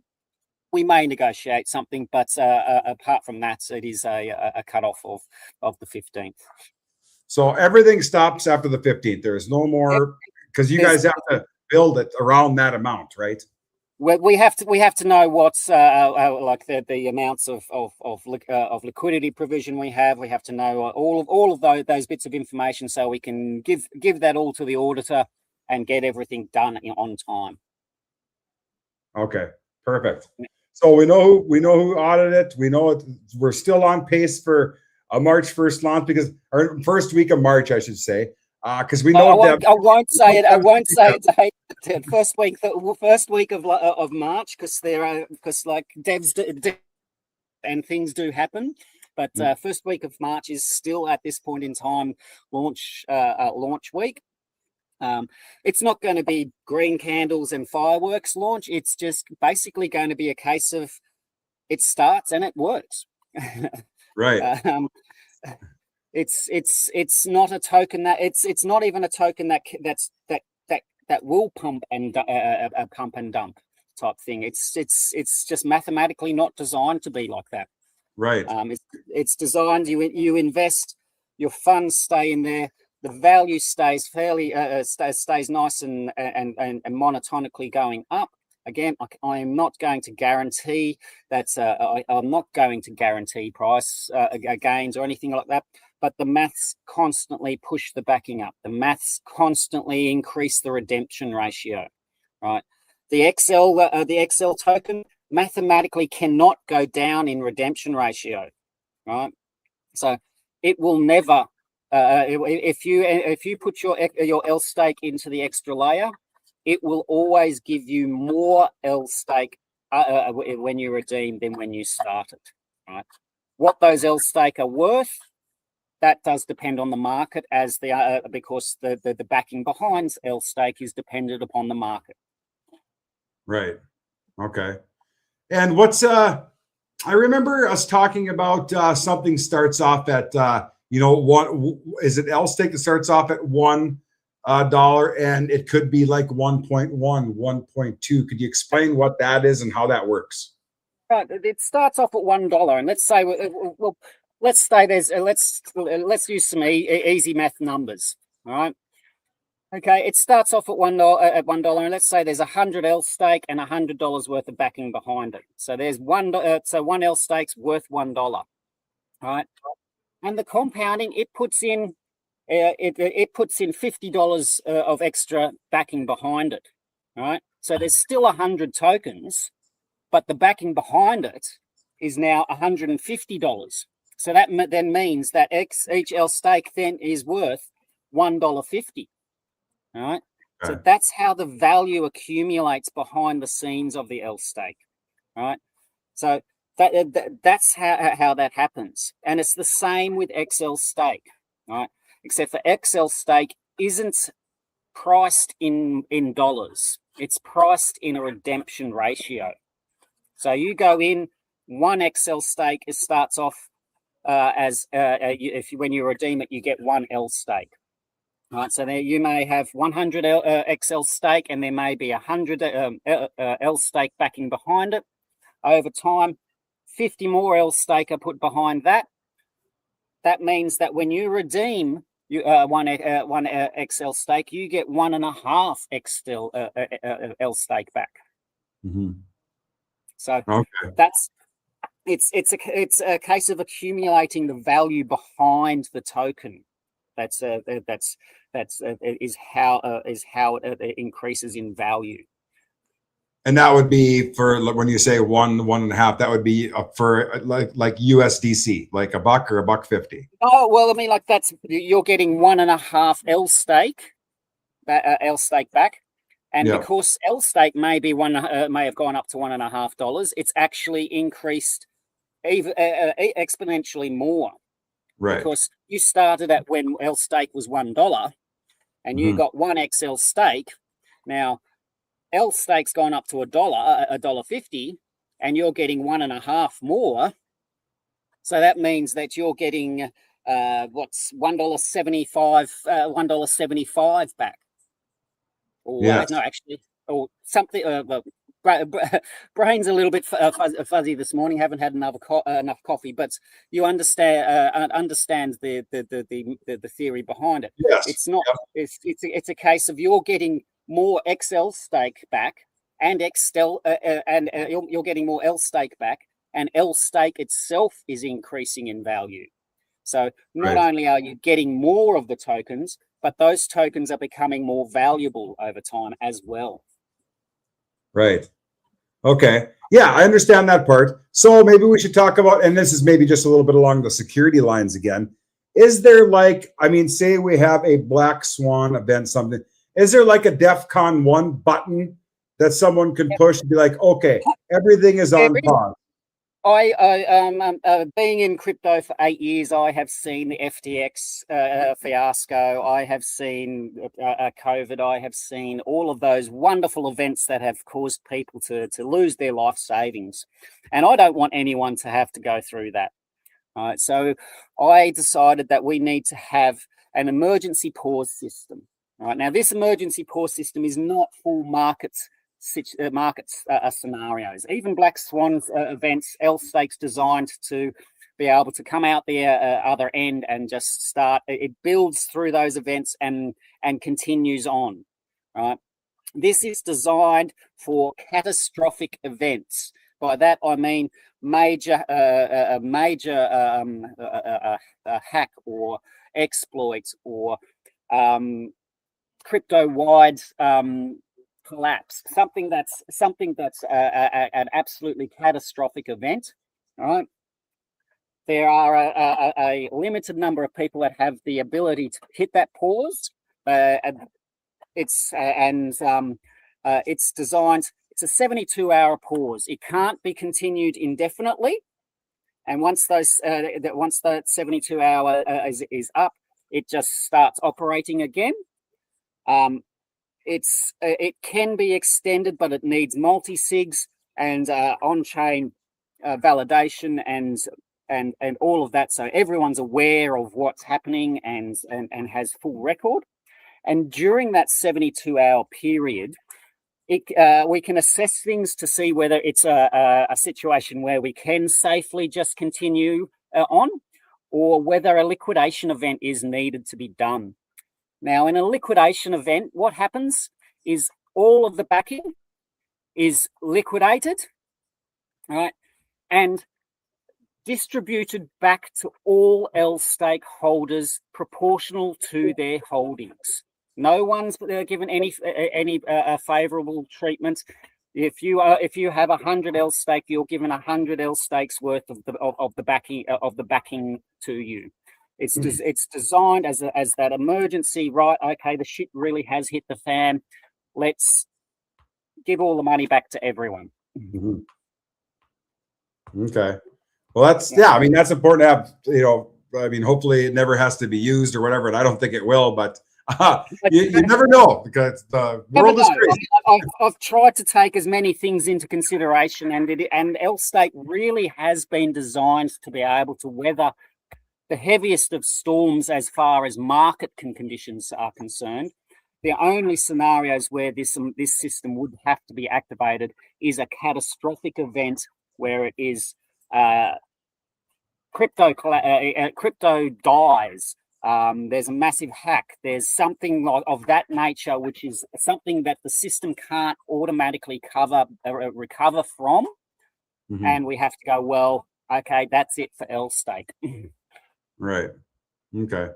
we may negotiate something, but apart from that, it is a cutoff of the 15th. So everything stops after the 15th. There is no more, because you guys have to build it around that amount, right? We have to know what's like the amounts of liquidity provision we have. We have to know all of those bits of information so we can give that all to the auditor and get everything done on time. Okay, perfect. So we know who audited it. We know we're still on pace for a March 1st launch, because, or first week of March, I should say, because we know I won't say it. I won't say it. First week of March, because like devs and things do happen. But first week of March is still at this point in time launch week. It's not going to be green candles and fireworks launch. It's just basically going to be a case of it starts and it works. Right. It's not a token it's not even a token that will pump and dump type thing. It's just mathematically not designed to be like that. Right. It's designed, you invest, your funds stay in there, the value stays fairly stays nice and monotonically going up. Again, I am not going to guarantee that. I'm not going to guarantee price gains or anything like that. But the maths constantly push the backing up. The maths constantly increase the redemption ratio. Right. The XL token mathematically cannot go down in redemption ratio. Right. So it will never. If you put your LSteak into the extra layer, it will always give you more LSteak when you redeem than when you start it. Right? What those LSteak are worth, that does depend on the market, as because the backing behind LSteak is dependent upon the market. Right. Okay. And what's I remember us talking about something starts off at what is it? LSteak that starts off at $1 and it could be like 1.1, 1.2. Could you explain what that is and how that works? Right. It starts off at $1, and let's say, well, let's say let's use some easy math numbers. All right. Okay. It starts off at $1, and let's say there's 100 LSteak and $100 worth of backing behind it. So there's one LSteak's worth $1. All right. And the compounding, it puts in $50 of extra backing behind it. All right. So there's still 100 tokens, but the backing behind it is now $150. So that then means that each LSteak then is worth $1.50. All right. Okay. So that's how the value accumulates behind the scenes of the LSteak. All right. So that's how that happens. And it's the same with LSteak, right? Except for LSteak isn't priced in dollars. It's priced in a redemption ratio. So you go in, one LSteak, it starts off when you redeem it, you get one LSteak. Right, so there you may have 100 LSteak, and there may be 100 LSteak backing behind it. Over time, 50 more LSteak are put behind that. That means that when you redeem one LSteak, you get 1.5 LSteak back. Mm-hmm. So it's a case of accumulating the value behind the token. That's how it increases in value. And that would be for when you say 1.5, that would be for like USDC, like $1 or $1.50. Oh, well, I mean, like you're getting 1.5 LSteak back. And because LSteak may have gone up to $1.5, it's actually increased even exponentially more. Right. Because you started at when LSteak was $1 and you got one LSteak. Now, LSteak's gone up to $1.50, and you're getting 1.5 more. So that means that you're getting what's $1.75 back. Or no, actually, or something. brain's a little bit fuzzy this morning. Haven't had enough coffee, but you understand the theory behind it. Yes. It's not. Yep. It's a case of you're getting more XL stake back, and you're getting more L stake back, and L stake itself is increasing in value. So not only are you getting more of the tokens, but those tokens are becoming more valuable over time as well. Right. Okay. Yeah, I understand that part. So maybe we should talk about, and this is maybe just a little bit along the security lines again. Is there like, I mean, say we have a Black Swan event, something, is there like a DEFCON 1 button that someone can push and be like, okay, everything is on pause? Being in crypto for 8 years, I have seen the FTX fiasco. I have seen COVID. I have seen all of those wonderful events that have caused people to lose their life savings. And I don't want anyone to have to go through that. All right. So I decided that we need to have an emergency pause system. All right. Now, this emergency pause system is not full markets scenarios. Even Black Swan's events, LSteak's designed to be able to come out the other end and just start. It builds through those events and continues on. Right. This is designed for catastrophic events. By that I mean major hack or exploits or crypto-wide collapse, something that's an absolutely catastrophic event. All right, there are a limited number of people that have the ability to hit that pause. It's designed. It's a 72-hour pause. It can't be continued indefinitely. And once that 72-hour is up, it just starts operating again. It can be extended, but it needs multi-sigs and on-chain validation and all of that, so everyone's aware of what's happening and has full record. And during that 72-hour period, we can assess things to see whether it's a situation where we can safely just continue on, or whether a liquidation event is needed to be done. Now, in a liquidation event, what happens is all of the backing is liquidated, right, and distributed back to all LSteak holders proportional to their holdings. No one's given any favorable treatment. If you have 100 LSteak, you're given 100 LSteaks worth of the backing to you. It's designed as that emergency, right? Okay, the shit really has hit the fan. Let's give all the money back to everyone. Mm-hmm. Okay. Well, that's I mean, that's important to have. I mean, hopefully it never has to be used or whatever, and I don't think it will. But you never know, because the world is crazy. I've tried to take as many things into consideration, and LSteak really has been designed to be able to weather the heaviest of storms as far as market conditions are concerned. The only scenarios where this system would have to be activated is a catastrophic event where it is crypto dies. There's a massive hack. There's something of that nature, which is something that the system can't automatically recover from. Mm-hmm. And we have to go, well, okay, that's it for LSteak. Right. Okay.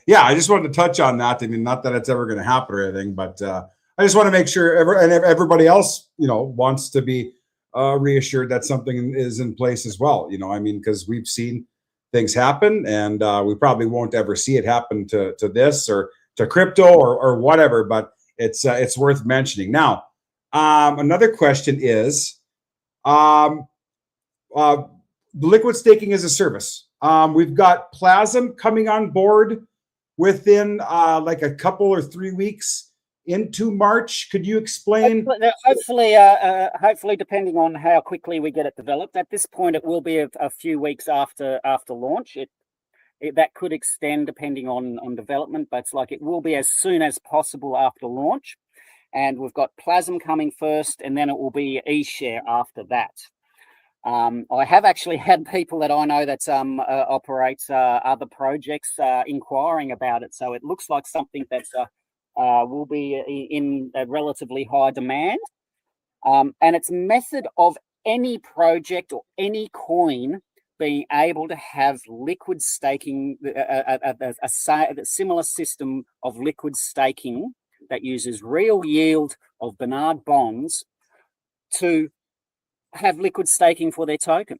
Yeah, I just wanted to touch on that. I mean, not that it's ever going to happen or anything, but I just want to make sure everybody else, wants to be reassured that something is in place as well. I mean, because we've seen things happen, and we probably won't ever see it happen to this or to crypto or whatever. But it's worth mentioning. Now, another question is, liquid staking as a service. We've got Plazm coming on board within like a couple or 3 weeks into March. Could you explain? Hopefully, depending on how quickly we get it developed. At this point, it will be a few weeks after launch. That could extend depending on development, but it will be as soon as possible after launch. and we've got Plazm coming first, and then it will be eShare after that. I have actually had people that I know that operate other projects inquiring about it, so it looks like something that will be in a relatively high demand. And it's method of any project or any coin being able to have liquid staking, a similar system of liquid staking that uses real yield of Bernard bonds to have liquid staking for their token.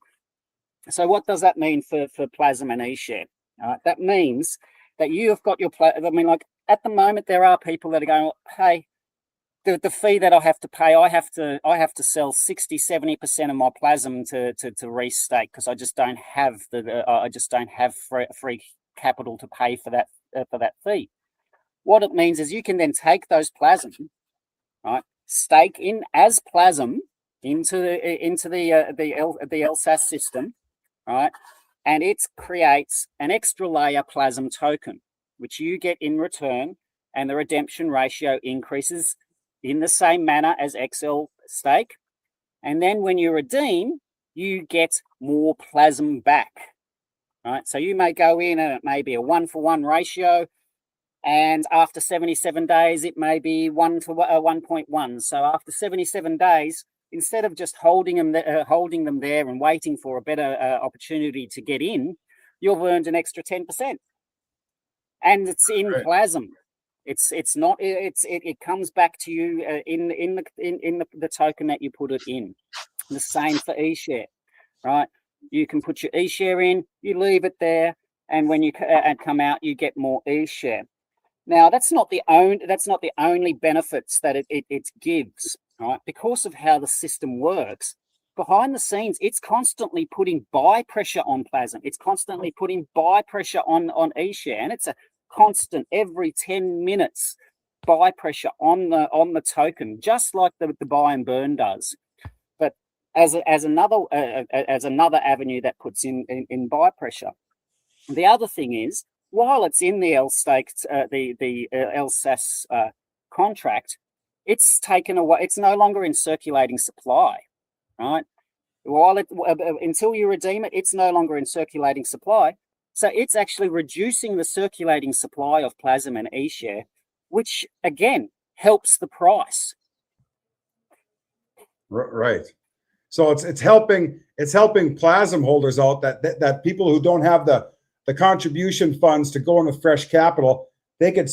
So what does that mean for Plazm and eShare? That means that you have got your, like at the moment, there are people that are going, hey, the fee that I have to pay, I have to sell 60-70% of my Plazm to restake, because I just don't have free capital to pay for that fee. What it means is you can then take those Plazm, right, stake in as Plazm into the LSAS system, right, and it creates an extra layer Plazm token, which you get in return, and the redemption ratio increases in the same manner as XL stake. And then when you redeem, you get more Plazm back, right? So you may go in and it may be a 1-for-1 ratio, and after 77 days, it may be 1-to-1.1. So after 77 days, instead of just holding them there and waiting for a better opportunity to get in, you've earned an extra 10%. And it's in Plazm. It comes back to you in the token that you put it in. The same for eShare, right? You can put your eShare in, you leave it there, and when you come out, you get more eShare. Now that's not the only benefits that it gives, right? Because of how the system works, behind the scenes, it's constantly putting buy pressure on Plazm. It's constantly putting buy pressure on eShare, and it's a constant every 10 minutes buy pressure on the token, just like the buy and burn does. But as another avenue that puts in buy pressure. The other thing is, while it's in the the LSAS contract, it's taken away. It's no longer in circulating supply, right? While until you redeem it, it's no longer in circulating supply. So it's actually reducing the circulating supply of Plazm and eShare, which again helps the price. Right. So it's helping Plazm holders out, that people who don't have the contribution funds to go into fresh capital, they could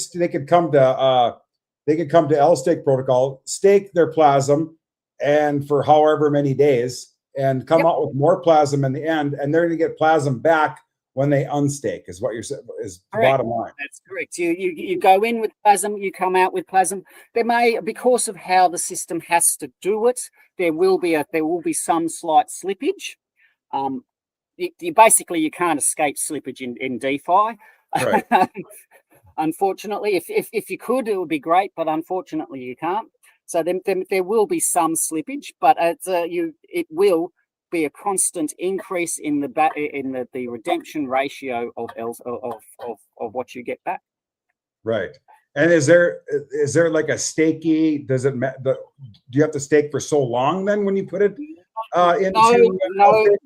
come to LSteak protocol, stake their Plazm, and for however many days, and come out with more Plazm in the end, and they're going to get Plazm back when they unstake, is what you're saying, is the bottom line. That's correct. You go in with Plazm, you come out with Plazm. There may, because of how the system has to do it, there will be some slight slippage. You can't escape slippage in DeFi. Right. Unfortunately, if you could, it would be great, but unfortunately you can't. So then there will be some slippage, but it will be a constant increase in the redemption ratio of what you get back. Right. And is there like a stakey? Do you have to stake for so long then when you put it into? No.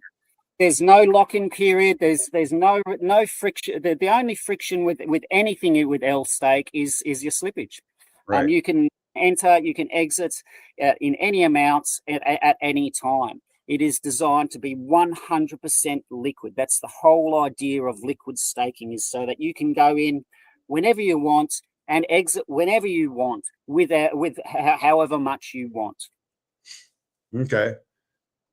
There's no lock-in period. There's no friction. The only friction with anything with LSteak is your slippage. Right. You can enter, you can exit in any amounts at any time. It is designed to be 100% liquid. That's the whole idea of liquid staking, is so that you can go in whenever you want and exit whenever you want with however much you want. Okay.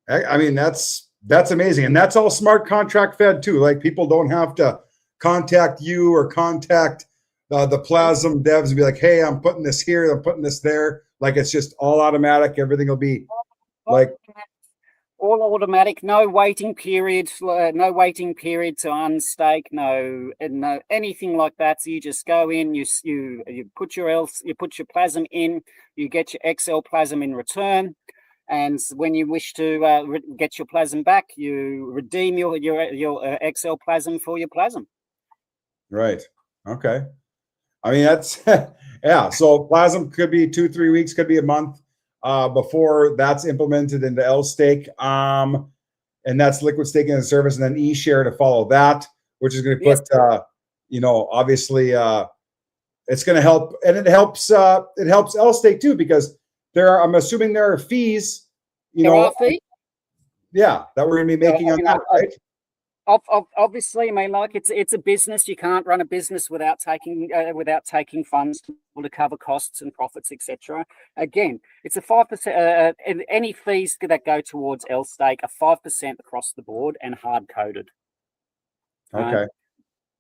I mean, that's amazing. And that's all smart contract fed too. Like, people don't have to contact you or contact the Plazm devs and be like, hey, I'm putting this here, I'm putting this there. Like, it's just all automatic. Everything will be like all automatic, no waiting period to unstake, no anything like that. So you just go in, you put your Plazm in, you get your XL Plazm in return, and when you wish to get your Plazm back, you redeem your XL Plazm for your Plazm. Right. Okay. I mean, that's yeah. So Plazm could be 2-3 weeks, could be a month before that's implemented into LSteak. And that's liquid staking as a service, and then eShare to follow that, which is going to put, obviously, it's going to help, and it helps LSteak too, because I'm assuming there are fees, fees? Yeah, that we're going to be making on that, right? Obviously, I mean, like it's a business. You can't run a business without taking funds to cover costs and profits, etc. Again, it's a 5%. And any fees that go towards LSteak are 5% across the board and hard coded. Okay.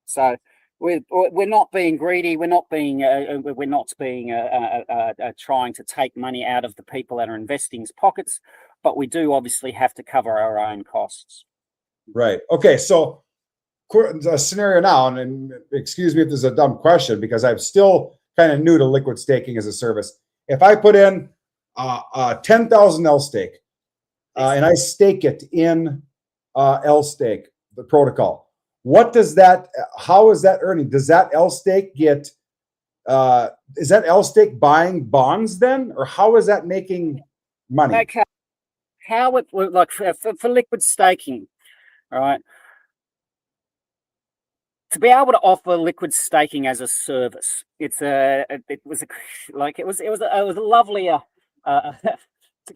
So we're not being greedy. We're not being trying to take money out of the people that are investing's pockets, but we do obviously have to cover our own costs. Right. Okay. So a scenario now, and excuse me if this is a dumb question, because I'm still kind of new to liquid staking as a service. If I put in 10,000 LSteak and I stake it in LSteak, the protocol, how is that earning? Does that LSteak get, is that LSteak buying bonds then? Or how is that making money? Okay. How it like for liquid staking, all right? To be able to offer liquid staking as a service, it was a lovely to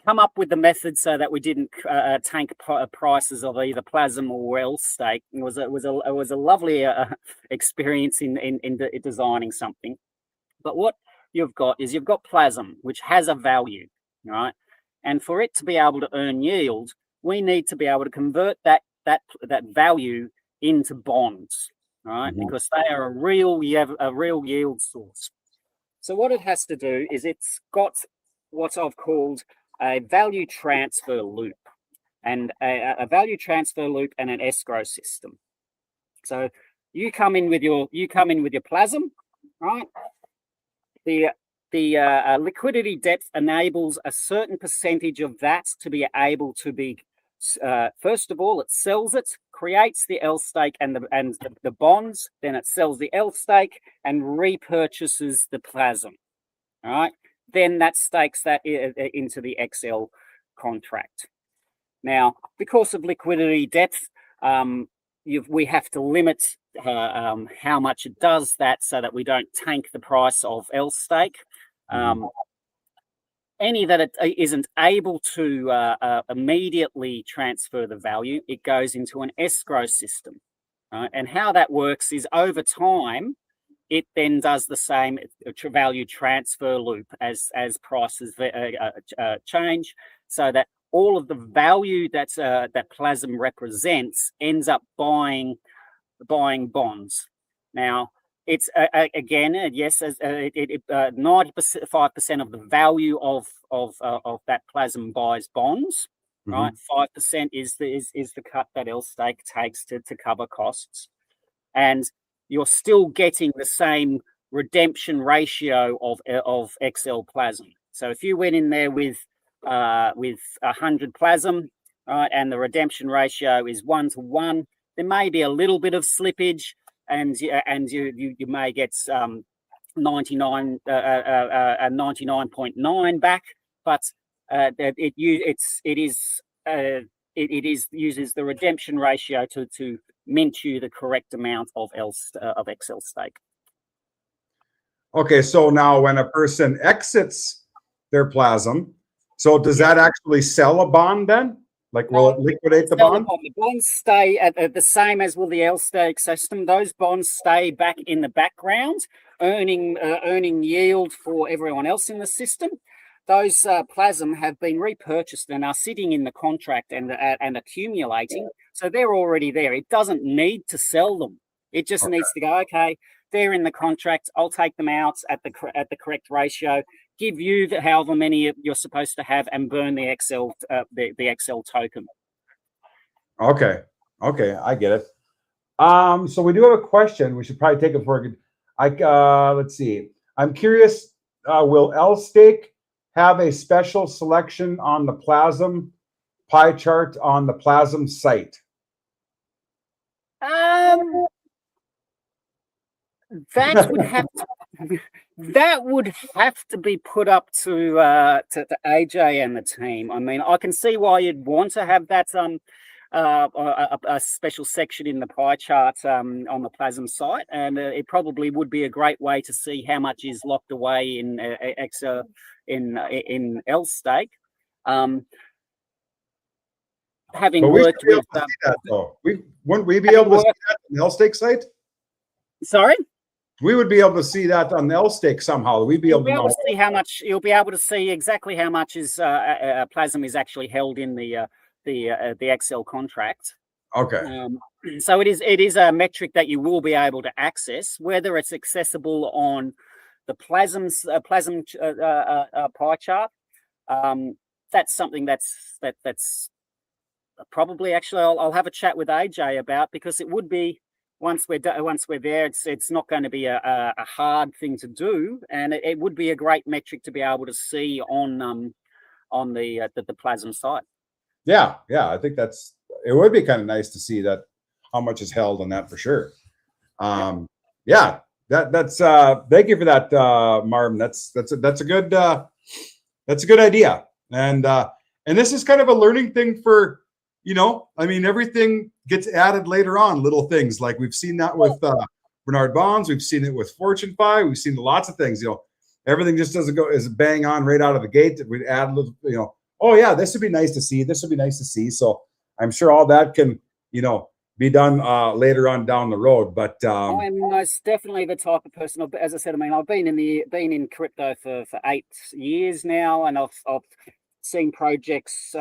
come up with the method so that we didn't tank prices of either Plazm or LSteak. It was a lovely experience in designing something. But what you've got Plazm, which has a value, right? And for it to be able to earn yield, we need to be able to convert that value into bonds. Right, because they are a real yield source. So what it has to do is it's got what I've called a value transfer loop, and a value transfer loop and an escrow system. So you come in with your Plazm, right? The liquidity depth enables a certain percentage of that to be able to be. First of all, it sells it, creates the LSteak and the bonds. Then it sells the LSteak and repurchases the Plazm. All right. Then that stakes that into the XL contract. Now, because of liquidity depth, we have to limit how much it does that, so that we don't tank the price of LSteak. Any that it isn't able to immediately transfer the value, it goes into an escrow system. Right? And how that works is, over time, it then does the same value transfer loop as prices change, so that all of the value that Plazm represents ends up buying bonds. Now, it's again, yes, 95% of the value of that Plazm buys bonds, right? 5% is the cut that LSteak takes to cover costs, and you're still getting the same redemption ratio of XL Plazm. So if you went in there with 100 Plazm, right, and the redemption ratio is 1-to-1, there may be a little bit of slippage, and you may get 99.9 back, but it uses the redemption ratio to mint you the correct amount of XL stake. Okay, so now when a person exits their Plazm, so does that actually sell a bond then? Like, will it liquidate the bond? The bonds stay at the same as will the LSteak system. Those bonds stay back in the background, earning yield for everyone else in the system. Those Plazm have been repurchased and are sitting in the contract and accumulating. So they're already there. It doesn't need to sell them. It just needs to go, okay, they're in the contract. I'll take them out at the correct ratio, give you however many you're supposed to have, and burn the XL the XL token. Okay, I get it. So we do have a question. We should probably take it for a good. Let's see. I'm curious. Will LSteak have a special selection on the Plazm pie chart on the Plazm site? That would have to, that would have to be put up to AJ and the team. I mean, I can see why you'd want to have that a special section in the pie chart on the Plazm site, and it probably would be a great way to see how much is locked away in LSteak. Having worked with wouldn't we be able to see that on the LSteak site? Sorry? We would be able to see that on the LSteak somehow. We'd be able to see how much. You'll be able to see exactly how much is Plazm is actually held in the Excel contract. Okay. So it is a metric that you will be able to access. Whether it's accessible on the Plazm pie chart, that's something that's probably actually I'll have a chat with AJ about, because it would be. Once we're there, it's not going to be a hard thing to do, and it would be a great metric to be able to see on the Plazm site. Yeah, I think it would be kind of nice to see that how much is held on that for sure. Yeah, that's thank you for that, Marvin. That's a good idea, and this is kind of a learning thing for. I mean, everything gets added later on, little things like we've seen that with Bernard Bonds. We've seen it with FortuneFi. We've seen lots of things, everything just doesn't go is bang on right out of the gate. We add a little, oh yeah, this would be nice to see. This would be nice to see. So I'm sure all that can, be done later on down the road. But I'm most definitely the type of person. As I said, I mean, I've been in crypto for 8 years now, and I've seen projects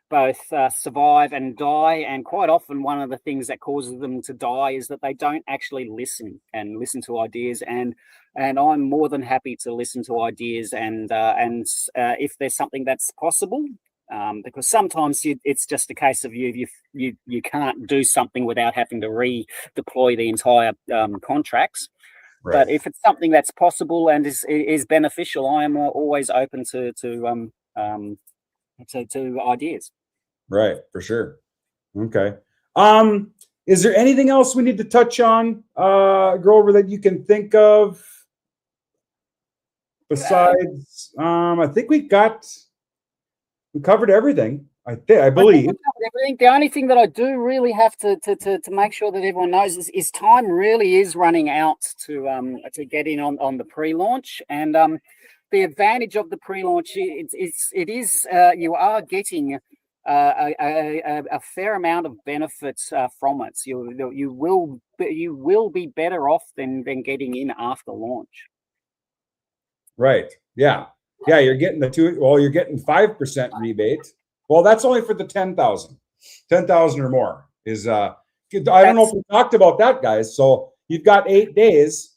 both survive and die, and quite often one of the things that causes them to die is that they don't actually listen to ideas, and I'm more than happy to listen to ideas and if there's something that's possible, because sometimes it's just a case of you can't do something without having to redeploy the entire contracts. Right. But if it's something that's possible and is beneficial, I am always open to ideas. Right, for sure. Okay. Is there anything else we need to touch on, Grover, that you can think of besides? I think we covered everything. I believe. Everything. The only thing that I do really have to make sure that everyone knows is time really is running out to get in on the pre-launch, and the advantage of the pre-launch you are getting a fair amount of benefits from it. You will be better off than getting in after launch. Right. Yeah. You're getting you're getting 5% rebate. Well, that's only for the 10,000 or more. I don't know if we talked about that, guys. So you've got 8 days.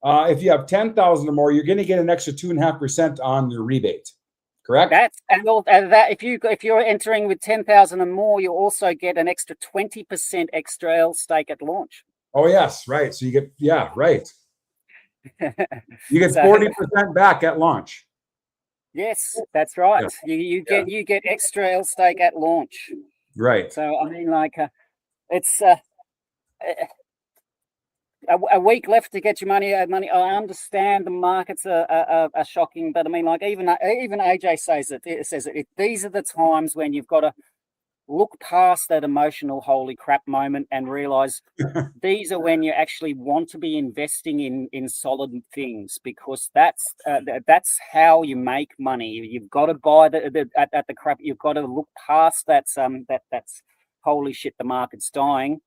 If you have 10,000 or more, you're going to get an extra 2.5% on your rebate. Correct. If you're entering with 10,000 and more, you also get an extra 20% extra LSteak at launch. Oh yes, right. So you get right. You get 40% back at launch. Yes, that's right. Yeah. You get extra LSteak at launch. Right. So I mean, it's a week left to get your money. I understand the markets are shocking, but I mean, even AJ says it. These are the times when you've got to look past that emotional holy crap moment and realize these are when you actually want to be investing in solid things, because that's how you make money. You've got to buy at the crap. You've got to look past that's holy shit, the market's dying,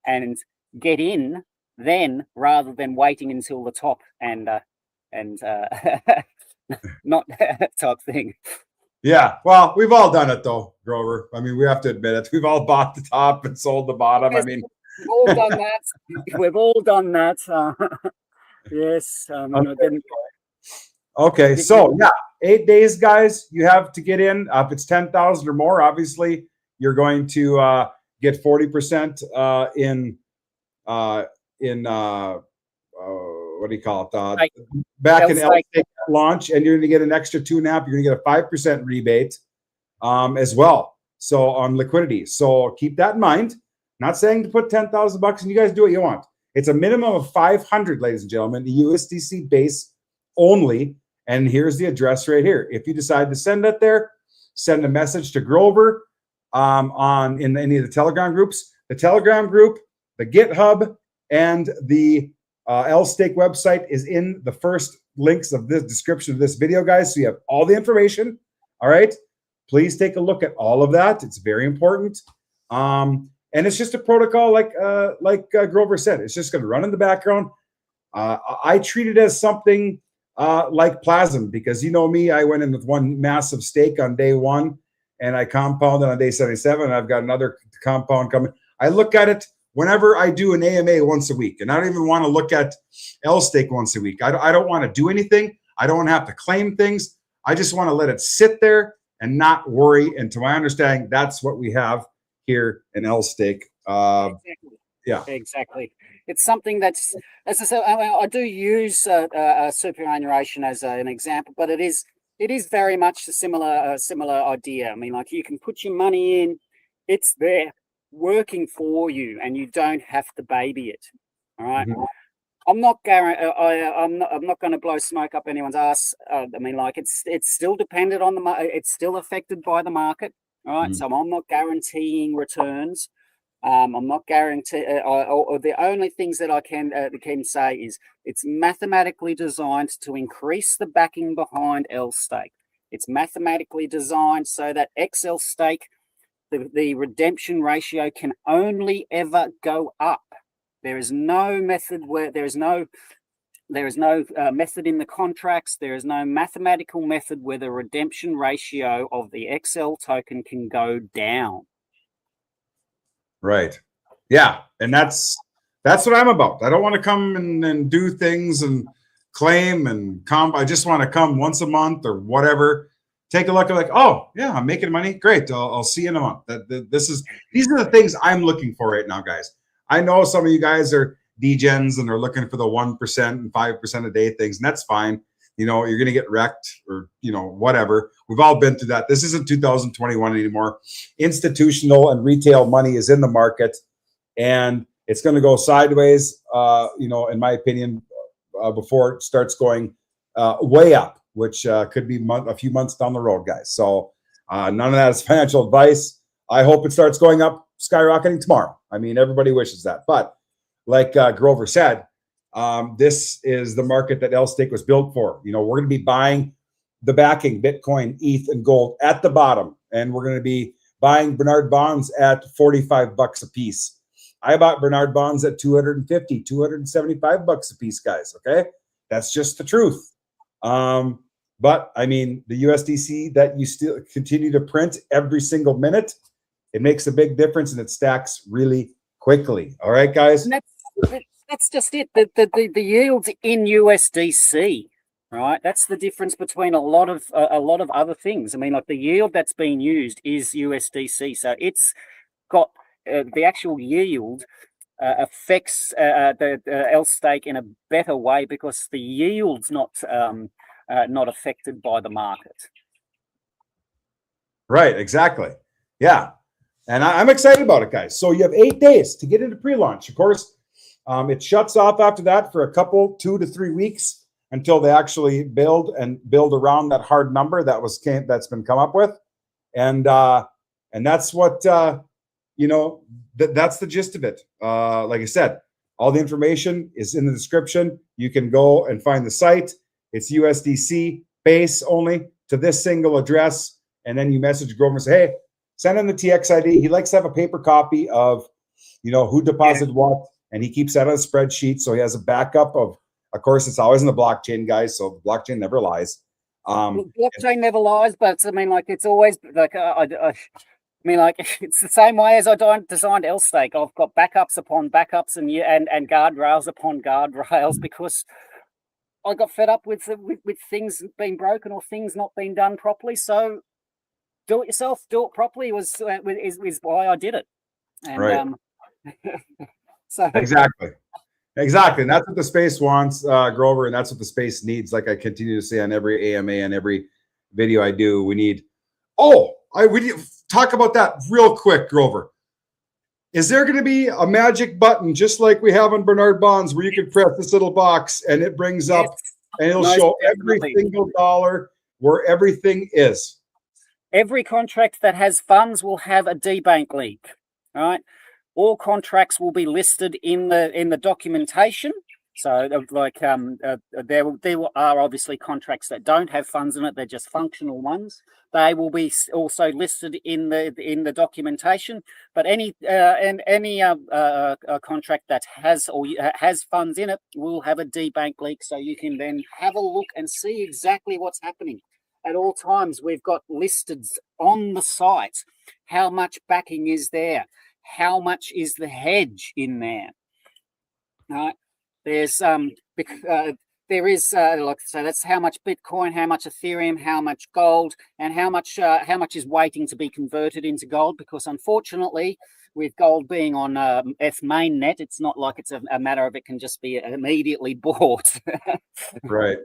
and get in then, rather than waiting until the top and not type thing. Yeah, well, we've all done it though, Grover. I mean, we have to admit it. We've all bought the top and sold the bottom. Yes, I mean, we've all done that. We've all done that. Yes. Okay, so 8 days, guys. You have to get in. If it's 10,000 or more, obviously, you're going to get 40% in what do you call it? Back in LSteak launch, and you're going to get an extra 2.5. You're going to get a 5% rebate as well. So on liquidity. So keep that in mind. Not saying to put $10,000 and you guys do what you want. It's a minimum of 500, ladies and gentlemen, the USDC base only. And here's the address right here. If you decide to send it there, send a message to Grover in any of the Telegram groups. The Telegram group, the GitHub, and the LSteak website is in the first links of this description of this video, guys. So you have all the information. All right. Please take a look at all of that. It's very important. And it's just a protocol, like Grover said. It's just going to run in the background. I treat it as something like Plazm, because you know me, I went in with one massive stake on day one, and I compounded on day 77. And I've got another compound coming. I look at it whenever I do an AMA once a week, and I don't even want to look at LSteak once a week. I don't want to do anything. I don't want to have to claim things. I just want to let it sit there and not worry. And to my understanding, that's what we have here in LSteak. Exactly. Yeah, exactly. It's something that's, as I said, I do use superannuation as an example, but it is very much a similar idea. I mean, like, you can put your money in, it's there working for you, and you don't have to baby it. All right. Mm-hmm. I'm not going to blow smoke up anyone's ass. I mean, like, it's still dependent on it's still affected by the market. All right. Mm-hmm. So I'm not guaranteeing returns. I'm not guaranteeing, or the only things that I can say is it's mathematically designed to increase the backing behind LSteak. It's mathematically designed so that LSteak, the redemption ratio can only ever go up. There is no method where there is no method in the contracts. There is no mathematical method where the redemption ratio of the XL token can go down. Right. Yeah. And that's what I'm about. I don't want to come and do things and claim and come. I just want to come once a month or whatever. Take a look at, like, oh yeah, I'm making money. Great. I'll see you in a month. These are the things I'm looking for right now, guys. I know some of you guys are degens and are looking for the 1% and 5% a day things, and that's fine. You know, you're going to get wrecked, or, you know, whatever. We've all been through that. This isn't 2021 anymore. Institutional and retail money is in the market, and it's going to go sideways, you know, in my opinion, before it starts going way up, which could be a few months down the road, guys. So none of that is financial advice. I hope it starts going up, skyrocketing tomorrow. I mean, everybody wishes that. But like Grover said, this is the market that LSteak was built for. You know, we're going to be buying the backing, Bitcoin, ETH, and gold at the bottom. And we're going to be buying Bernard bonds at $45 a piece. I bought Bernard bonds at $250, $275 a piece, guys. Okay. That's just the truth. But I mean, the USDC that you still continue to print every single minute, it makes a big difference, and it stacks really quickly. All right, guys. And that's just it. The yields in USDC, right? That's the difference between a lot of other things. I mean, like, the yield that's being used is USDC, so it's got the actual yield affects the LSteak in a better way, because the yield's not affected by the market. Right. Exactly. Yeah. And I'm excited about it, guys. So you have 8 days to get into pre-launch. Of course, it shuts off after that for a couple, 2 to 3 weeks, until they actually build around that hard number that's been come up with, and that's what you know. That's the gist of it. Like I said, all the information is in the description. You can go and find the site. It's USDC base only to this single address, and then you message Grover and say, hey, send him the TX ID. He likes to have a paper copy of, you know, who deposited what, and he keeps that on a spreadsheet, so he has a backup of course, it's always in the blockchain, guys, so the blockchain never lies. Blockchain never lies, but I mean, like, it's always like, I mean, like, it's the same way as I designed LSteak. I've got backups upon backups and guardrails upon guardrails, because I got fed up with things being broken or things not being done properly. So do it yourself, do it properly is why I did it. And, right. So exactly, and that's what the space wants, Grover, and that's what the space needs. Like I continue to say on every AMA and every video I do, we need. We need to talk about that real quick, Grover. Is there going to be a magic button just like we have on Bernard Bonds where you can press this little box and it brings up and it'll show every single dollar where everything is? Every contract that has funds will have a debank link, right? All contracts will be listed in the documentation. So, there are obviously contracts that don't have funds in it; they're just functional ones. They will be also listed in the documentation. But any contract that has funds in it will have a debank link, so you can then have a look and see exactly what's happening. At all times, we've got listed on the site how much backing is there, how much is the hedge in there. Right? There's there is so that's how much Bitcoin, how much Ethereum, how much gold, and how much is waiting to be converted into gold. Because unfortunately, with gold being on F mainnet, it's not like it's a matter of it can just be immediately bought. Right.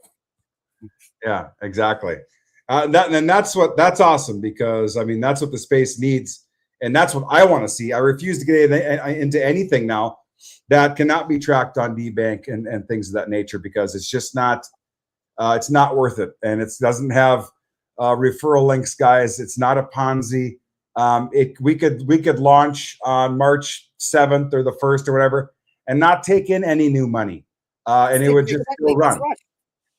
Yeah. Exactly. That's awesome, because I mean that's what the space needs, and that's what I want to see. I refuse to get into anything now that cannot be tracked on DBank and things of that nature, because it's just not worth it, and it doesn't have referral links, guys. It's not a Ponzi. We could launch on March 7th or the 1st or whatever and not take in any new money, and it would just still run.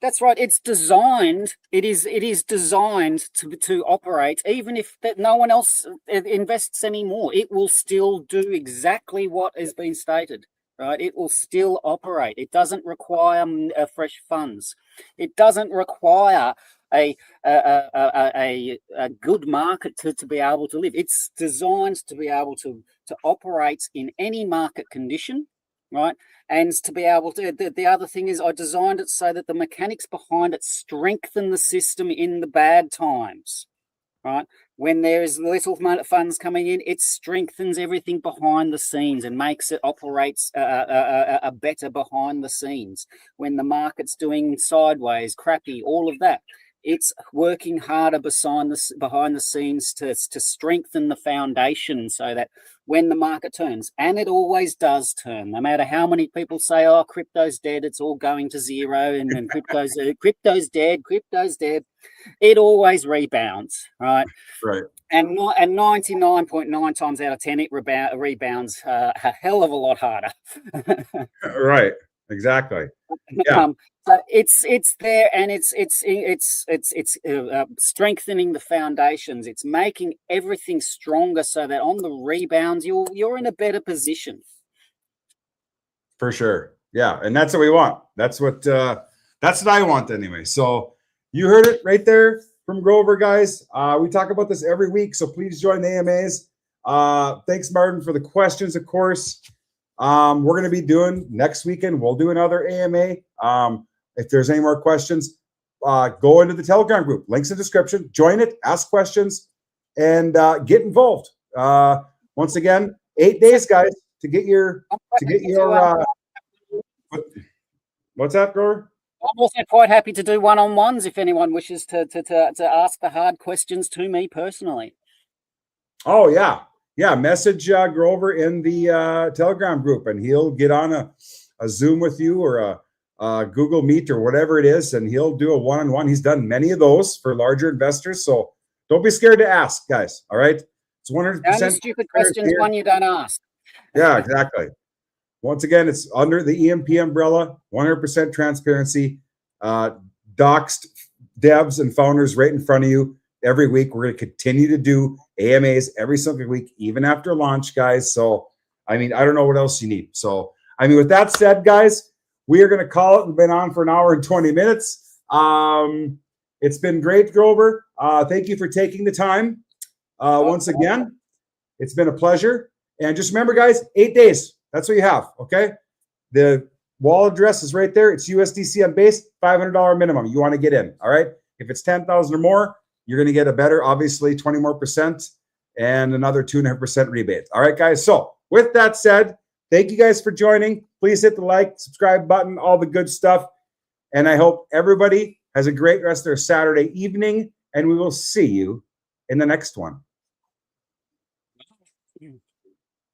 That's right. It's designed. It is designed to operate, even if no one else invests anymore. It will still do exactly what has been stated. Right. It will still operate. It doesn't require fresh funds. It doesn't require a good market to be able to live. It's designed to be able to operate in any market condition. Right. And to be able to, the other thing is I designed it so that the mechanics behind it strengthen the system in the bad times, right? When there is little funds coming in, it strengthens everything behind the scenes and makes it operates a better behind the scenes. When the market's doing sideways, crappy, all of that, it's working harder behind the scenes to strengthen the foundation so that when the market turns, and it always does turn, no matter how many people say, oh, crypto's dead, it's all going to zero, and then crypto's dead, it always rebounds, right? Right. And 99.9 times out of 10, it rebounds a hell of a lot harder. Right. Exactly. Yeah. So it's there, and it's strengthening the foundations. It's making everything stronger so that on the rebounds you're in a better position. For sure. Yeah, and that's what we want. That's what I want anyway. So you heard it right there from Grover, guys. We talk about this every week, so please join the AMAs. Thanks, Martin, for the questions, of course. We're going to be doing next weekend. We'll do another AMA. If there's any more questions, go into the Telegram group. Links in the description. Join it. Ask questions and get involved. Once again, 8 days, guys, to get your. What's that, Grover? I'm also quite happy to do one-on-ones if anyone wishes to ask the hard questions to me personally. Oh yeah. Yeah, message Grover in the Telegram group, and he'll get on a Zoom with you or a Google Meet or whatever it is, and he'll do a one-on-one. He's done many of those for larger investors, so don't be scared to ask, guys. All right, it's 100%. Only stupid questions one you don't ask. Yeah, exactly. Once again, it's under the EMP umbrella, 100% transparency, doxed devs and founders right in front of you. Every week, we're going to continue to do AMAs every single week, even after launch, guys. So, I mean, I don't know what else you need. So, I mean, with that said, guys, we are going to call it. We've been on for an hour and 20 minutes. It's been great, Grover. Thank you for taking the time. Once again, it's been a pleasure. And just remember, guys, 8 days. That's what you have, okay? The wallet address is right there. It's USDC on base, $500 minimum. You want to get in, all right? If it's 10,000 or more, you're going to get a better, obviously, 20 more percent and another 2.5% rebate. All right, guys. So with that said, thank you guys for joining. Please hit the like, subscribe button, all the good stuff. And I hope everybody has a great rest of their Saturday evening, and we will see you in the next one.